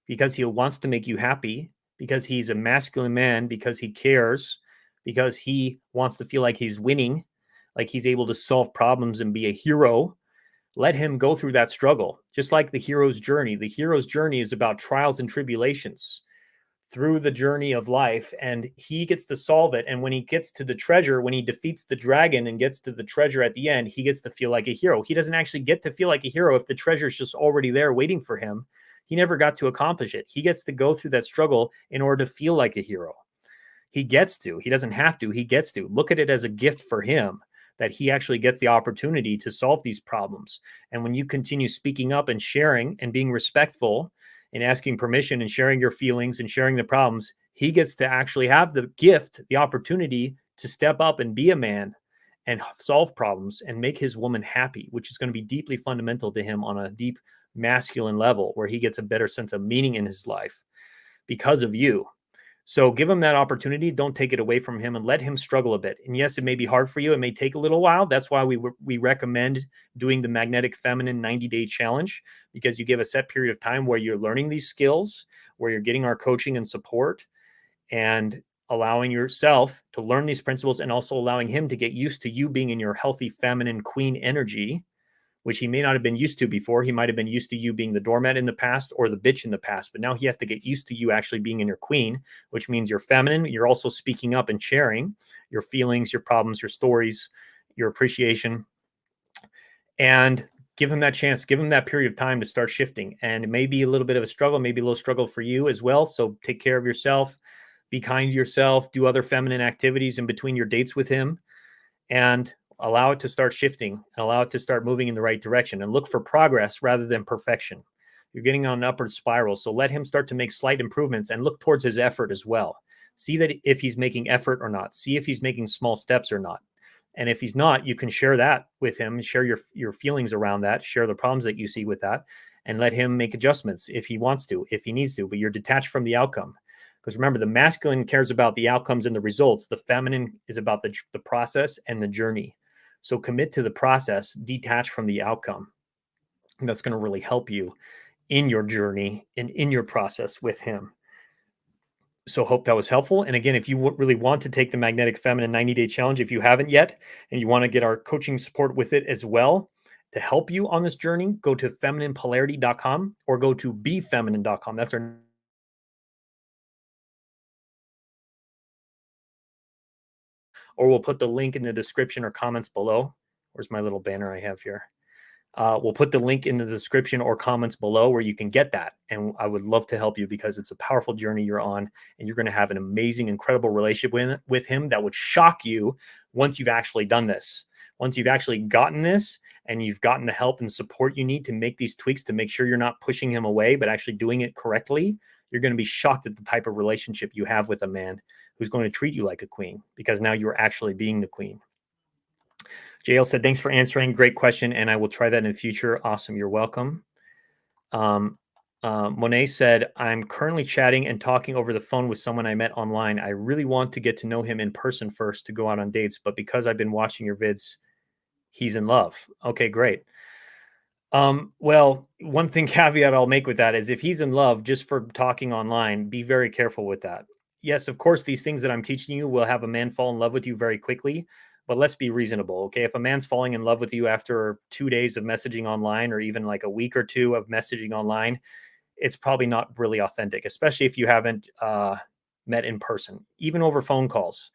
because he wants to make you happy, because he's a masculine man, because he cares, because he wants to feel like he's winning, like he's able to solve problems and be a hero. Let him go through that struggle, just like the hero's journey. The hero's journey is about trials and tribulations through the journey of life, and he gets to solve it. And when he gets to the treasure, when he defeats the dragon and gets to the treasure at the end, he gets to feel like a hero. He doesn't actually get to feel like a hero if the treasure is just already there waiting for him. He never got to accomplish it. He gets to go through that struggle in order to feel like a hero. He gets to. He doesn't have to. He gets to. Look at it as a gift for him that he actually gets the opportunity to solve these problems. And when you continue speaking up and sharing and being respectful and asking permission and sharing your feelings and sharing the problems, he gets to actually have the gift, the opportunity to step up and be a man and solve problems and make his woman happy, which is going to be deeply fundamental to him on a deep masculine level, where he gets a better sense of meaning in his life because of you. So give him that opportunity. Don't take it away from him, and let him struggle a bit. And yes, it may be hard for you. It may take a little while. That's why we recommend doing the Magnetic Feminine 90-day challenge, because you give a set period of time where you're learning these skills, where you're getting our coaching and support, and allowing yourself to learn these principles, and also allowing him to get used to you being in your healthy feminine queen energy, which he may not have been used to before. He might have been used to you being the doormat in the past or the bitch in the past, but now he has to get used to you actually being in your queen, which means you're feminine. You're also speaking up and sharing your feelings, your problems, your stories, your appreciation, and give him that chance, give him that period of time to start shifting. And it may be a little bit of a struggle, maybe a little struggle for you as well. So take care of yourself, be kind to yourself, do other feminine activities in between your dates with him, and allow it to start shifting and allow it to start moving in the right direction, and look for progress rather than perfection. You're getting on an upward spiral. So let him start to make slight improvements and look towards his effort as well. See that if he's making effort or not. See if he's making small steps or not. And if he's not, you can share that with him, share your feelings around that, share the problems that you see with that, and let him make adjustments if he wants to, if he needs to, but you're detached from the outcome. Because remember, the masculine cares about the outcomes and the results. The feminine is about the process and the journey. So commit to the process, detach from the outcome. And that's going to really help you in your journey and in your process with him. So hope that was helpful. And again, if you really want to take the Magnetic Feminine 90-day challenge, if you haven't yet, and you want to get our coaching support with it as well to help you on this journey, go to femininepolarity.com or go to befeminine.com. That's our, or we'll put the link in the description or comments below. Where's my little banner I have here? We'll put the link in the description or comments below where you can get that. And I would love to help you, because it's a powerful journey you're on, and you're going to have an amazing, incredible relationship with him that would shock you once you've actually done this. Once you've actually gotten this and you've gotten the help and support you need to make these tweaks to make sure you're not pushing him away, but actually doing it correctly, you're going to be shocked at the type of relationship you have with a man who's going to treat you like a queen, because now you're actually being the queen. JL said, thanks for answering. Great question. And I will try that in the future. Awesome. You're welcome. Monet said, I'm currently chatting and talking over the phone with someone I met online. I really want to get to know him in person first to go out on dates, but because I've been watching your vids, he's in love. Okay, great. Well, one thing caveat I'll make with that is, if he's in love just for talking online, be very careful with that. Yes, of course, these things that I'm teaching you will have a man fall in love with you very quickly, but let's be reasonable. Okay. If a man's falling in love with you after 2 days of messaging online, or even like a week or two of messaging online, it's probably not really authentic, especially if you haven't met in person, even over phone calls.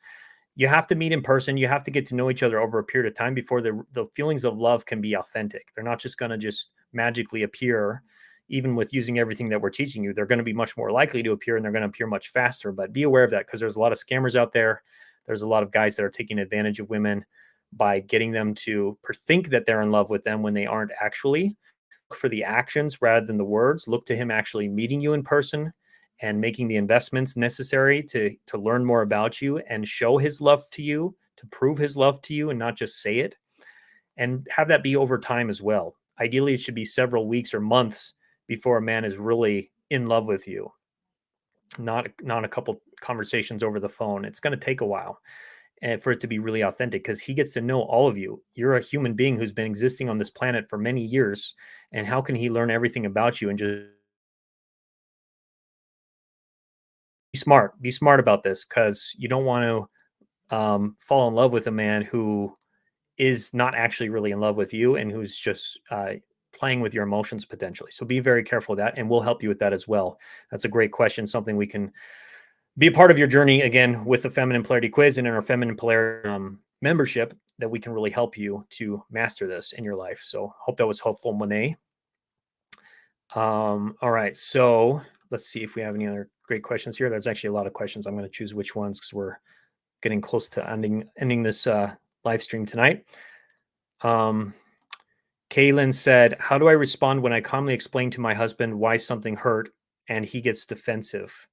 You have to meet in person. You have to get to know each other over a period of time before the feelings of love can be authentic. They're not just going to just magically appear. Even with using everything that we're teaching you, they're going to be much more likely to appear, and they're going to appear much faster. But be aware of that, because there's a lot of scammers out there. There's a lot of guys that are taking advantage of women by getting them to think that they're in love with them when they aren't actually. Look for the actions rather than the words. Look to him actually meeting you in person and making the investments necessary to learn more about you and show his love to you, to prove his love to you, and not just say it. And have that be over time as well. Ideally, it should be several weeks or months before a man is really in love with you. Not a couple conversations over the phone. It's going to take a while and for it to be really authentic, because he gets to know all of you. You're a human being who's been existing on this planet for many years. And how can he learn everything about you and just be smart? Be smart about this, because you don't want to fall in love with a man who is not actually really in love with you and who's just playing with your emotions potentially. So be very careful of that, and we'll help you with that as well. That's a great question, something we can be a part of your journey, again, with the Feminine Polarity Quiz and in our Feminine Polarity membership, that we can really help you to master this in your life. So hope that was helpful, Monet. All right, so let's see if we have any other great questions here. There's actually a lot of questions. I'm going to choose which ones because we're getting close to ending this live stream tonight. Kaylin said, how do I respond when I calmly explain to my husband why something hurt and he gets defensive?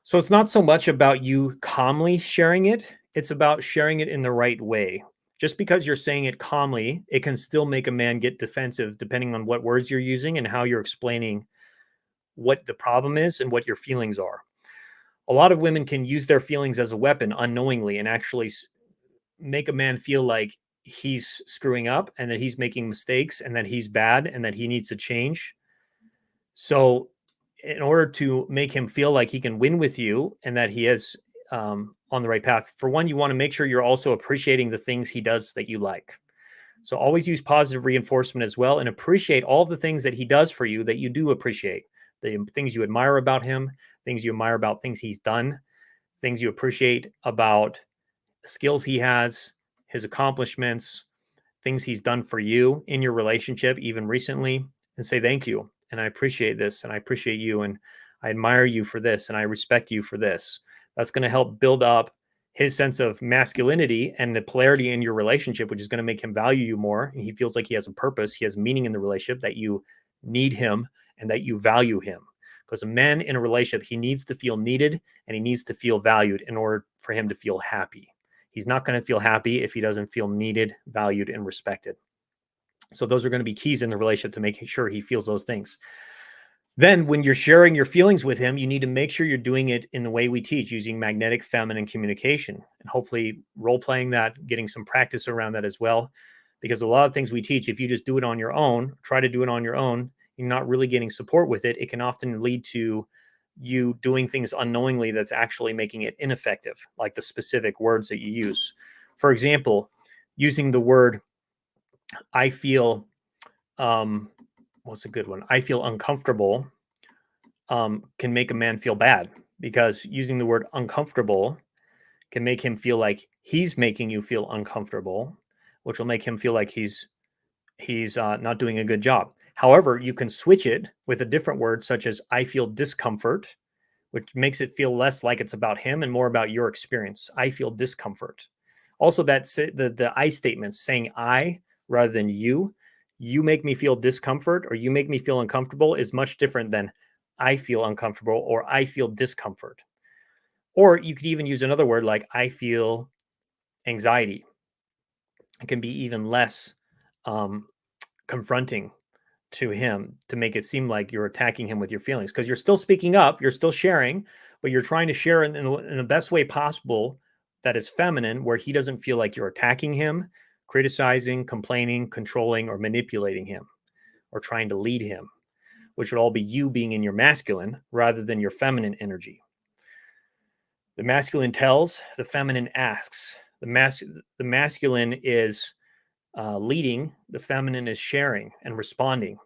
So it's not so much about you calmly sharing it. It's about sharing it in the right way. Just because you're saying it calmly, it can still make a man get defensive depending on what words you're using and how you're explaining what the problem is and what your feelings are. A lot of women can use their feelings as a weapon unknowingly and actually make a man feel like he's screwing up and that he's making mistakes and that he's bad and that he needs to change. So in order to make him feel like he can win with you and that he is on the right path, for one, you want to make sure you're also appreciating the things he does that you like. So always use positive reinforcement as well and appreciate all the things that he does for you that you do appreciate. The things you admire about him, things you admire about things he's done, things you appreciate about the skills he has, his accomplishments, things he's done for you in your relationship, even recently, and say thank you. And I appreciate this, and I appreciate you, and I admire you for this, and I respect you for this. That's going to help build up his sense of masculinity and the polarity in your relationship, which is going to make him value you more. And he feels like he has a purpose, he has meaning in the relationship, that you need him and that you value him. Because a man in a relationship, he needs to feel needed and he needs to feel valued in order for him to feel happy. He's not going to feel happy if he doesn't feel needed, valued, and respected. So those are going to be keys in the relationship to making sure he feels those things. Then when you're sharing your feelings with him, you need to make sure you're doing it in the way we teach, using magnetic feminine communication, and hopefully role-playing that, getting some practice around that as well. Because a lot of things we teach, if you just do it on your own, try to do it on your own, you're not really getting support with it. It can often lead to you doing things unknowingly that's actually making it ineffective, like the specific words that you use. For example, using the word I feel, what's a good one? I feel uncomfortable can make a man feel bad, because using the word uncomfortable can make him feel like he's making you feel uncomfortable, which will make him feel like he's not doing a good job. However, you can switch it with a different word, such as I feel discomfort, which makes it feel less like it's about him and more about your experience. I feel discomfort. Also, that's the I statements, saying I rather than you make me feel discomfort or you make me feel uncomfortable, is much different than I feel uncomfortable or I feel discomfort. Or you could even use another word like I feel anxiety. It can be even less confronting to him to make it seem like you're attacking him with your feelings, because you're still speaking up, you're still sharing, but you're trying to share in the best way possible that is feminine, where he doesn't feel like you're attacking him, criticizing, complaining, controlling, or manipulating him, or trying to lead him, which would all be you being in your masculine rather than your feminine energy. The masculine tells, the feminine asks. The masculine is leading, the feminine is sharing and responding.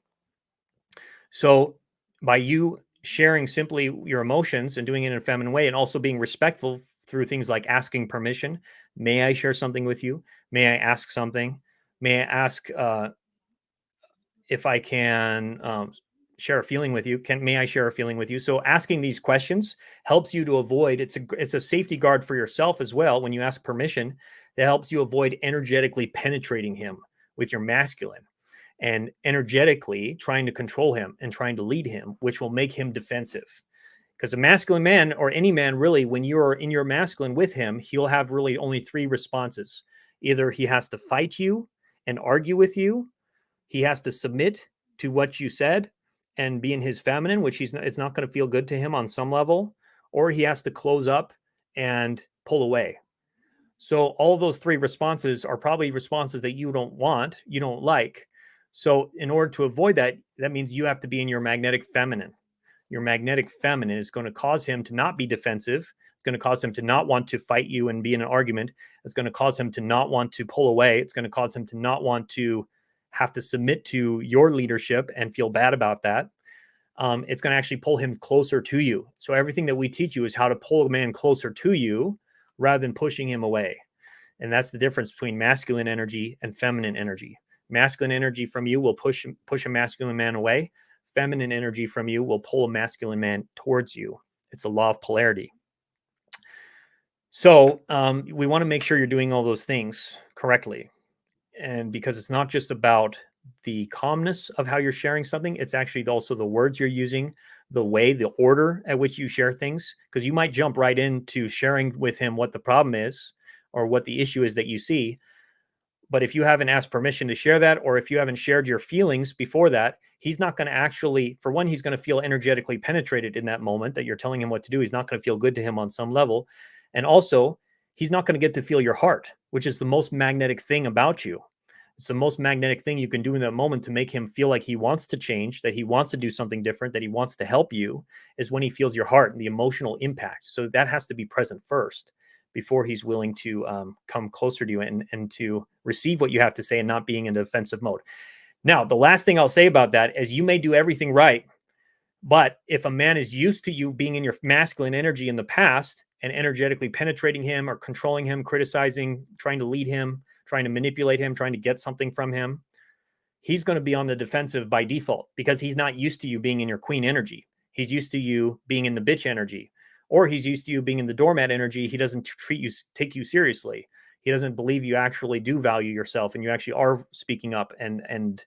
So by you sharing simply your emotions and doing it in a feminine way, and also being respectful through things like asking permission, may I share something with you? May I ask something? May I ask if I can share a feeling with you? May I share a feeling with you? So asking these questions helps you to avoid, it's a safety guard for yourself as well. When you ask permission, that helps you avoid energetically penetrating him with your masculine and energetically trying to control him and trying to lead him, which will make him defensive. Because a masculine man, or any man really, when you're in your masculine with him, he'll have really only three responses. Either he has to fight you and argue with you, he has to submit to what you said and be in his feminine, which it's not going to feel good to him on some level, or he has to close up and pull away. So all those three responses are probably responses that you don't want, you don't like. So in order to avoid that, that means you have to be in your magnetic feminine. Your magnetic feminine is going to cause him to not be defensive. It's going to cause him to not want to fight you and be in an argument. It's going to cause him to not want to pull away. It's going to cause him to not want to have to submit to your leadership and feel bad about that. It's going to actually pull him closer to you. So everything that we teach you is how to pull a man closer to you rather than pushing him away. And that's the difference between masculine energy and feminine energy. Masculine energy from you will push a masculine man away. Feminine energy from you will pull a masculine man towards you. It's a law of polarity. So we want to make sure you're doing all those things correctly. And because it's not just about the calmness of how you're sharing something, it's actually also the words you're using, the way, the order at which you share things, because you might jump right into sharing with him what the problem is or what the issue is that you see. But if you haven't asked permission to share that, or if you haven't shared your feelings before that, he's not going to actually, for one, he's going to feel energetically penetrated in that moment that you're telling him what to do. He's not going to feel good to him on some level. And also, he's not going to get to feel your heart, which is the most magnetic thing about you. It's the most magnetic thing you can do in that moment to make him feel like he wants to change, that he wants to do something different, that he wants to help you, is when he feels your heart and the emotional impact. So that has to be present first before he's willing to come closer to you and to receive what you have to say and not being in a defensive mode. Now, the last thing I'll say about that is you may do everything right, but if a man is used to you being in your masculine energy in the past and energetically penetrating him or controlling him, criticizing, trying to lead him, trying to manipulate him, trying to get something from him, he's going to be on the defensive by default because he's not used to you being in your queen energy. He's used to you being in the bitch energy, or he's used to you being in the doormat energy. He doesn't take you seriously. He doesn't believe you actually do value yourself and you actually are speaking up and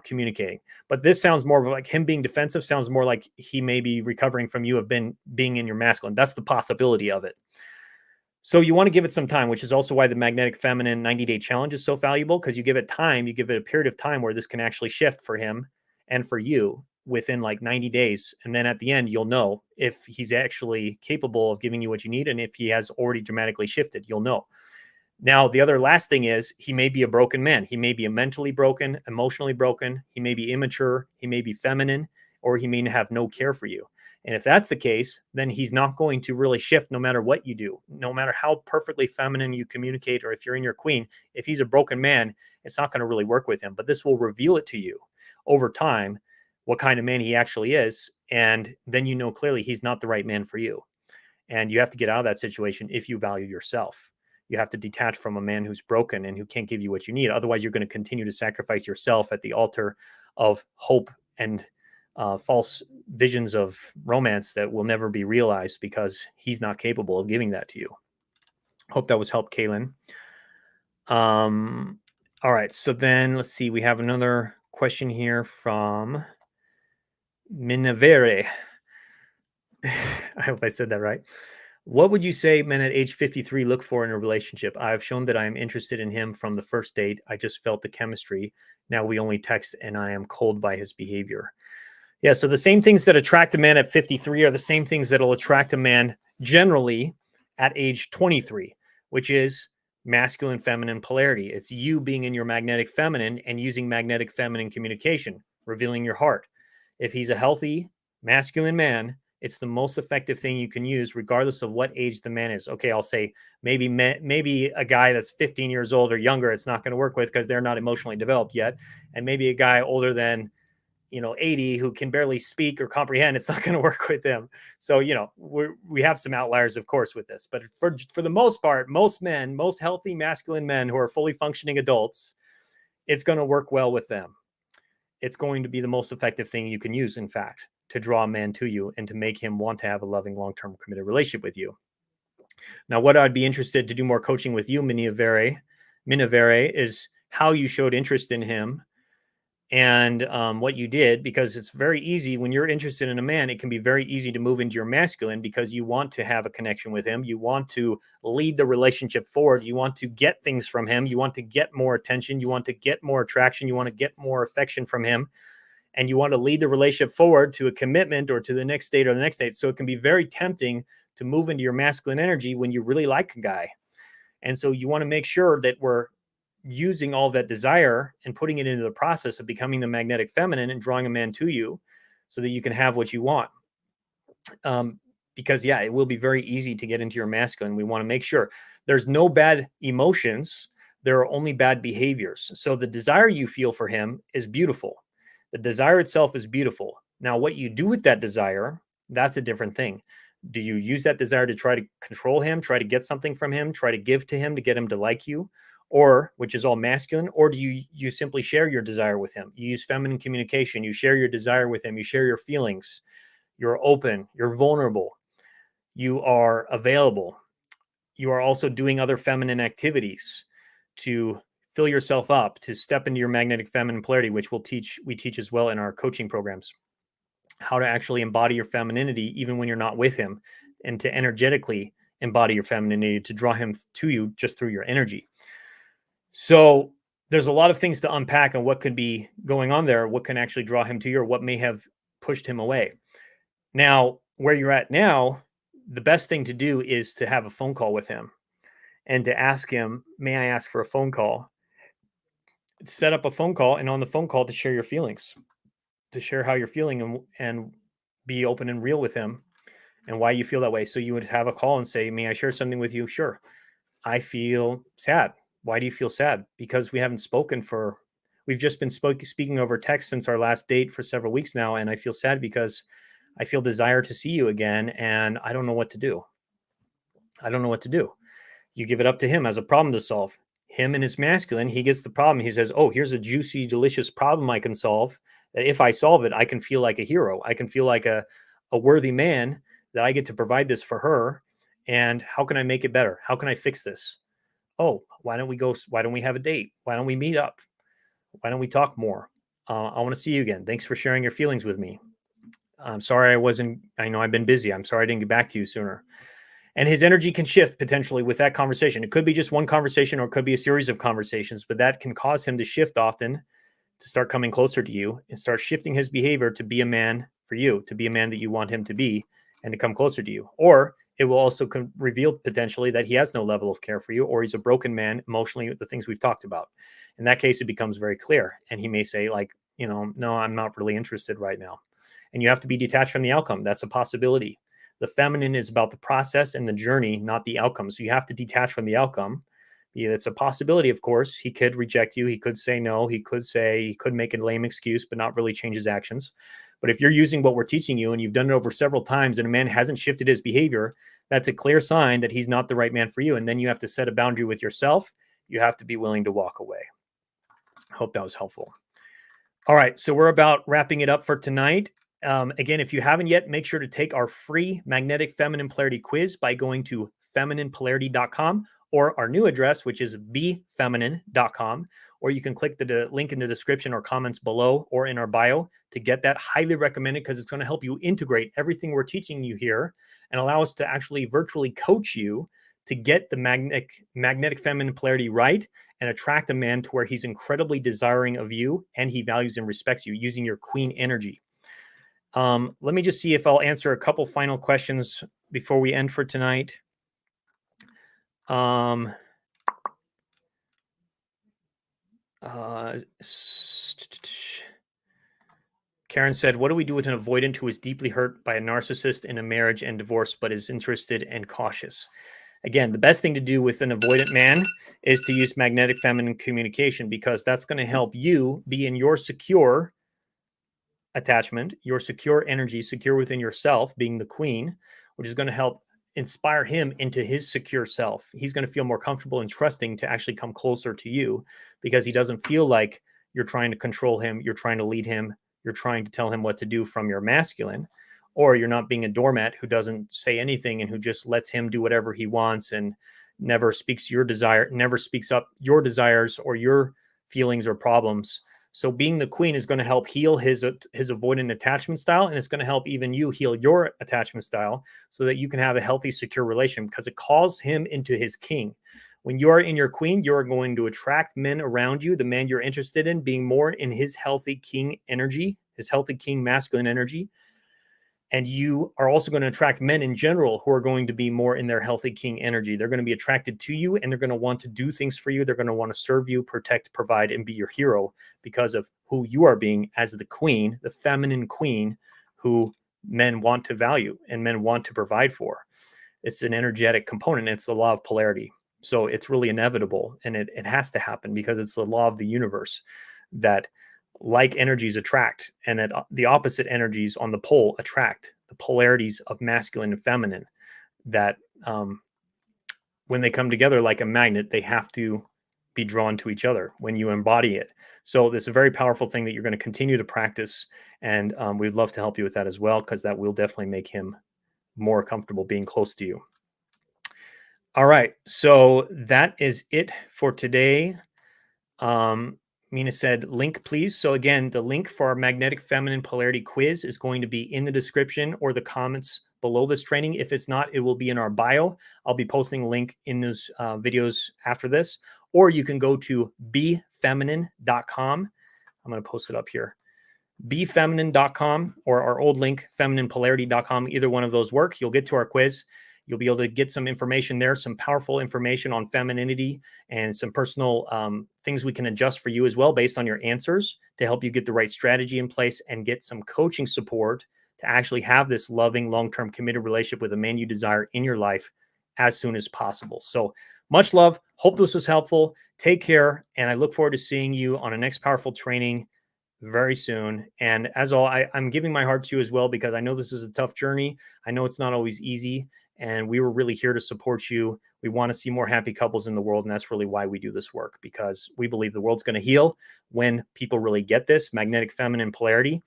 communicating. But this sounds more like him being defensive, sounds more like he may be recovering from you of being in your masculine. That's the possibility of it. So you want to give it some time, which is also why the Magnetic Feminine 90-day challenge is so valuable, because you give it time, you give it a period of time where this can actually shift for him and for you within like 90 days. And then at the end, you'll know if he's actually capable of giving you what you need. And if he has already dramatically shifted, you'll know. Now, the other last thing is he may be a broken man. He may be mentally broken, emotionally broken. He may be immature. He may be feminine, or he may have no care for you. And if that's the case, then he's not going to really shift no matter what you do, no matter how perfectly feminine you communicate, or if you're in your queen. If he's a broken man, it's not going to really work with him. But this will reveal it to you over time, what kind of man he actually is. And then you know clearly he's not the right man for you. And you have to get out of that situation if you value yourself. You have to detach from a man who's broken and who can't give you what you need. Otherwise, you're going to continue to sacrifice yourself at the altar of hope and false visions of romance that will never be realized because he's not capable of giving that to you. Hope that was help, Kaylin. All right. So then let's see. We have another question here from Minavere. I hope I said that right. What would you say men at age 53 look for in a relationship? I have shown that I am interested in him from the first date. I just felt the chemistry. Now we only text and I am cold by his behavior. Yeah, so the same things that attract a man at 53 are the same things that will attract a man generally at age 23, which is masculine feminine polarity. It's you being in your magnetic feminine and using magnetic feminine communication, revealing your heart. If he's a healthy masculine man, it's the most effective thing you can use regardless of what age the man is. Okay, I'll say maybe a guy that's 15 years old or younger, it's not going to work with because they're not emotionally developed yet. And maybe a guy older than 80 who can barely speak or comprehend, it's not going to work with them. So, we have some outliers, of course, with this, but for the most part, most men, most healthy masculine men who are fully functioning adults, it's going to work well with them. It's going to be the most effective thing you can use, in fact, to draw a man to you and to make him want to have a loving, long-term committed relationship with you. Now, what I'd be interested to do more coaching with you, Minavere, is how you showed interest in him and what you did, because it's very easy when you're interested in a man, it can be very easy to move into your masculine because you want to have a connection with him. You want to lead the relationship forward. You want to get things from him. You want to get more attention. You want to get more attraction. You want to get more affection from him. And you want to lead the relationship forward to a commitment or to the next date or the next date. So it can be very tempting to move into your masculine energy when you really like a guy. And so you want to make sure that we're using all that desire and putting it into the process of becoming the magnetic feminine and drawing a man to you so that you can have what you want. because yeah, it will be very easy to get into your masculine. We want to make sure there's no bad emotions. There are only bad behaviors. So the desire you feel for him is beautiful. The desire itself is beautiful. Now, what you do with that desire, that's a different thing. Do you use that desire to try to control him, try to get something from him, try to give to him to get him to like you, or which is all masculine, or do you simply share your desire with him? You use feminine communication, you share your desire with him, you share your feelings, you're open, you're vulnerable, you are available. You are also doing other feminine activities to fill yourself up, to step into your magnetic feminine polarity, which we teach as well in our coaching programs, how to actually embody your femininity even when you're not with him, and to energetically embody your femininity, to draw him to you just through your energy. So there's a lot of things to unpack on what could be going on there, what can actually draw him to you, or what may have pushed him away. Now, where you're at now, the best thing to do is to have a phone call with him and to ask him, may I ask for a phone call? Set up a phone call, and on the phone call to share your feelings, to share how you're feeling, and be open and real with him and why you feel that way. So you would have a call and say, may I share something with you? Sure. I feel sad. Why do you feel sad? Because we've just been speaking over text since our last date for several weeks now. And I feel sad because I feel desire to see you again. And I don't know what to do. I don't know what to do. You give it up to him as a problem to solve. Him and his masculine, he gets the problem. He says, oh, here's a juicy, delicious problem I can solve. That if I solve it, I can feel like a hero. I can feel like a worthy man, that I get to provide this for her. And how can I make it better? How can I fix this? Oh, why don't we have a date? Why don't we meet up? Why don't we talk more? I want to see you again. Thanks for sharing your feelings with me. I'm sorry I know I've been busy. I'm sorry I didn't get back to you sooner. And his energy can shift potentially with that conversation. It could be just one conversation, or it could be a series of conversations, but that can cause him to shift often, to start coming closer to you and start shifting his behavior to be a man for you, to be a man that you want him to be, and to come closer to you. Or it will also reveal potentially that he has no level of care for you, or he's a broken man emotionally, the things we've talked about. In that case, it becomes very clear. And he may say, like, no, I'm not really interested right now. And you have to be detached from the outcome. That's a possibility. The feminine is about the process and the journey, not the outcome. So you have to detach from the outcome. Yeah, it's a possibility, of course. He could reject you. He could say no. He could make a lame excuse, but not really change his actions. But if you're using what we're teaching you and you've done it over several times and a man hasn't shifted his behavior, that's a clear sign that he's not the right man for you. And then you have to set a boundary with yourself. You have to be willing to walk away. I hope that was helpful. All right. So we're about wrapping it up for tonight. Again, if you haven't yet, make sure to take our free magnetic feminine polarity quiz by going to femininepolarity.com, or our new address, which is befeminine.com, or you can click the link in the description or comments below or in our bio to get that. Highly recommended, because it's going to help you integrate everything we're teaching you here and allow us to actually virtually coach you to get the magnetic feminine polarity right and attract a man to where he's incredibly desiring of you and he values and respects you using your queen energy. Let me just see if I'll answer a couple final questions before we end for tonight. Karen said, what do we do with an avoidant who is deeply hurt by a narcissist in a marriage and divorce, but is interested and cautious? Again, the best thing to do with an avoidant man is to use magnetic feminine communication, because that's going to help you be in your secure attachment, your secure energy, secure within yourself, being the queen, which is going to help inspire him into his secure self. He's going to feel more comfortable and trusting to actually come closer to you, because he doesn't feel like you're trying to control him, you're trying to lead him, you're trying to tell him what to do from your masculine, or you're not being a doormat who doesn't say anything and who just lets him do whatever he wants and never speaks never speaks up your desires or your feelings or problems. So being the queen is going to help heal his avoidant attachment style, and it's going to help even you heal your attachment style so that you can have a healthy, secure relation, because it calls him into his king. When you are in your queen, you're going to attract men around you, the man you're interested in, being more in his healthy king energy, his healthy king masculine energy. And you are also going to attract men in general who are going to be more in their healthy king energy. They're going to be attracted to you, and they're going to want to do things for you. They're going to want to serve you, protect, provide, and be your hero because of who you are being as the queen, the feminine queen, who men want to value and men want to provide for. It's an energetic component. It's the law of polarity. So it's really inevitable, and it has to happen because it's the law of the universe that like energies attract, and that the opposite energies on the pole attract the polarities of masculine and feminine, that when they come together like a magnet, they have to be drawn to each other when you embody it. So this is a very powerful thing that you're going to continue to practice. And we'd love to help you with that as well, because that will definitely make him more comfortable being close to you. All right. So that is it for today. Mina said, link, please. So again, the link for our magnetic feminine polarity quiz is going to be in the description or the comments below this training. If it's not, it will be in our bio. I'll be posting a link in those videos after this, or you can go to befeminine.com. I'm going to post it up here. Befeminine.com or our old link, femininepolarity.com. Either one of those work. You'll get to our quiz. You'll be able to get some information there, some powerful information on femininity and some personal things we can adjust for you as well based on your answers to help you get the right strategy in place and get some coaching support to actually have this loving, long-term committed relationship with a man you desire in your life as soon as possible. So much love. Hope this was helpful. Take care. And I look forward to seeing you on a next powerful training very soon. And as all, I'm giving my heart to you as well, because I know this is a tough journey. I know it's not always easy. And we were really here to support you. We want to see more happy couples in the world. And that's really why we do this work, because we believe the world's going to heal when people really get this magnetic feminine polarity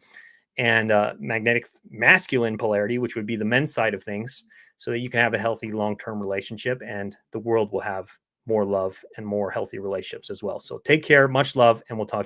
and magnetic masculine polarity, which would be the men's side of things, so that you can have a healthy long-term relationship and the world will have more love and more healthy relationships as well. So take care, much love, and we'll talk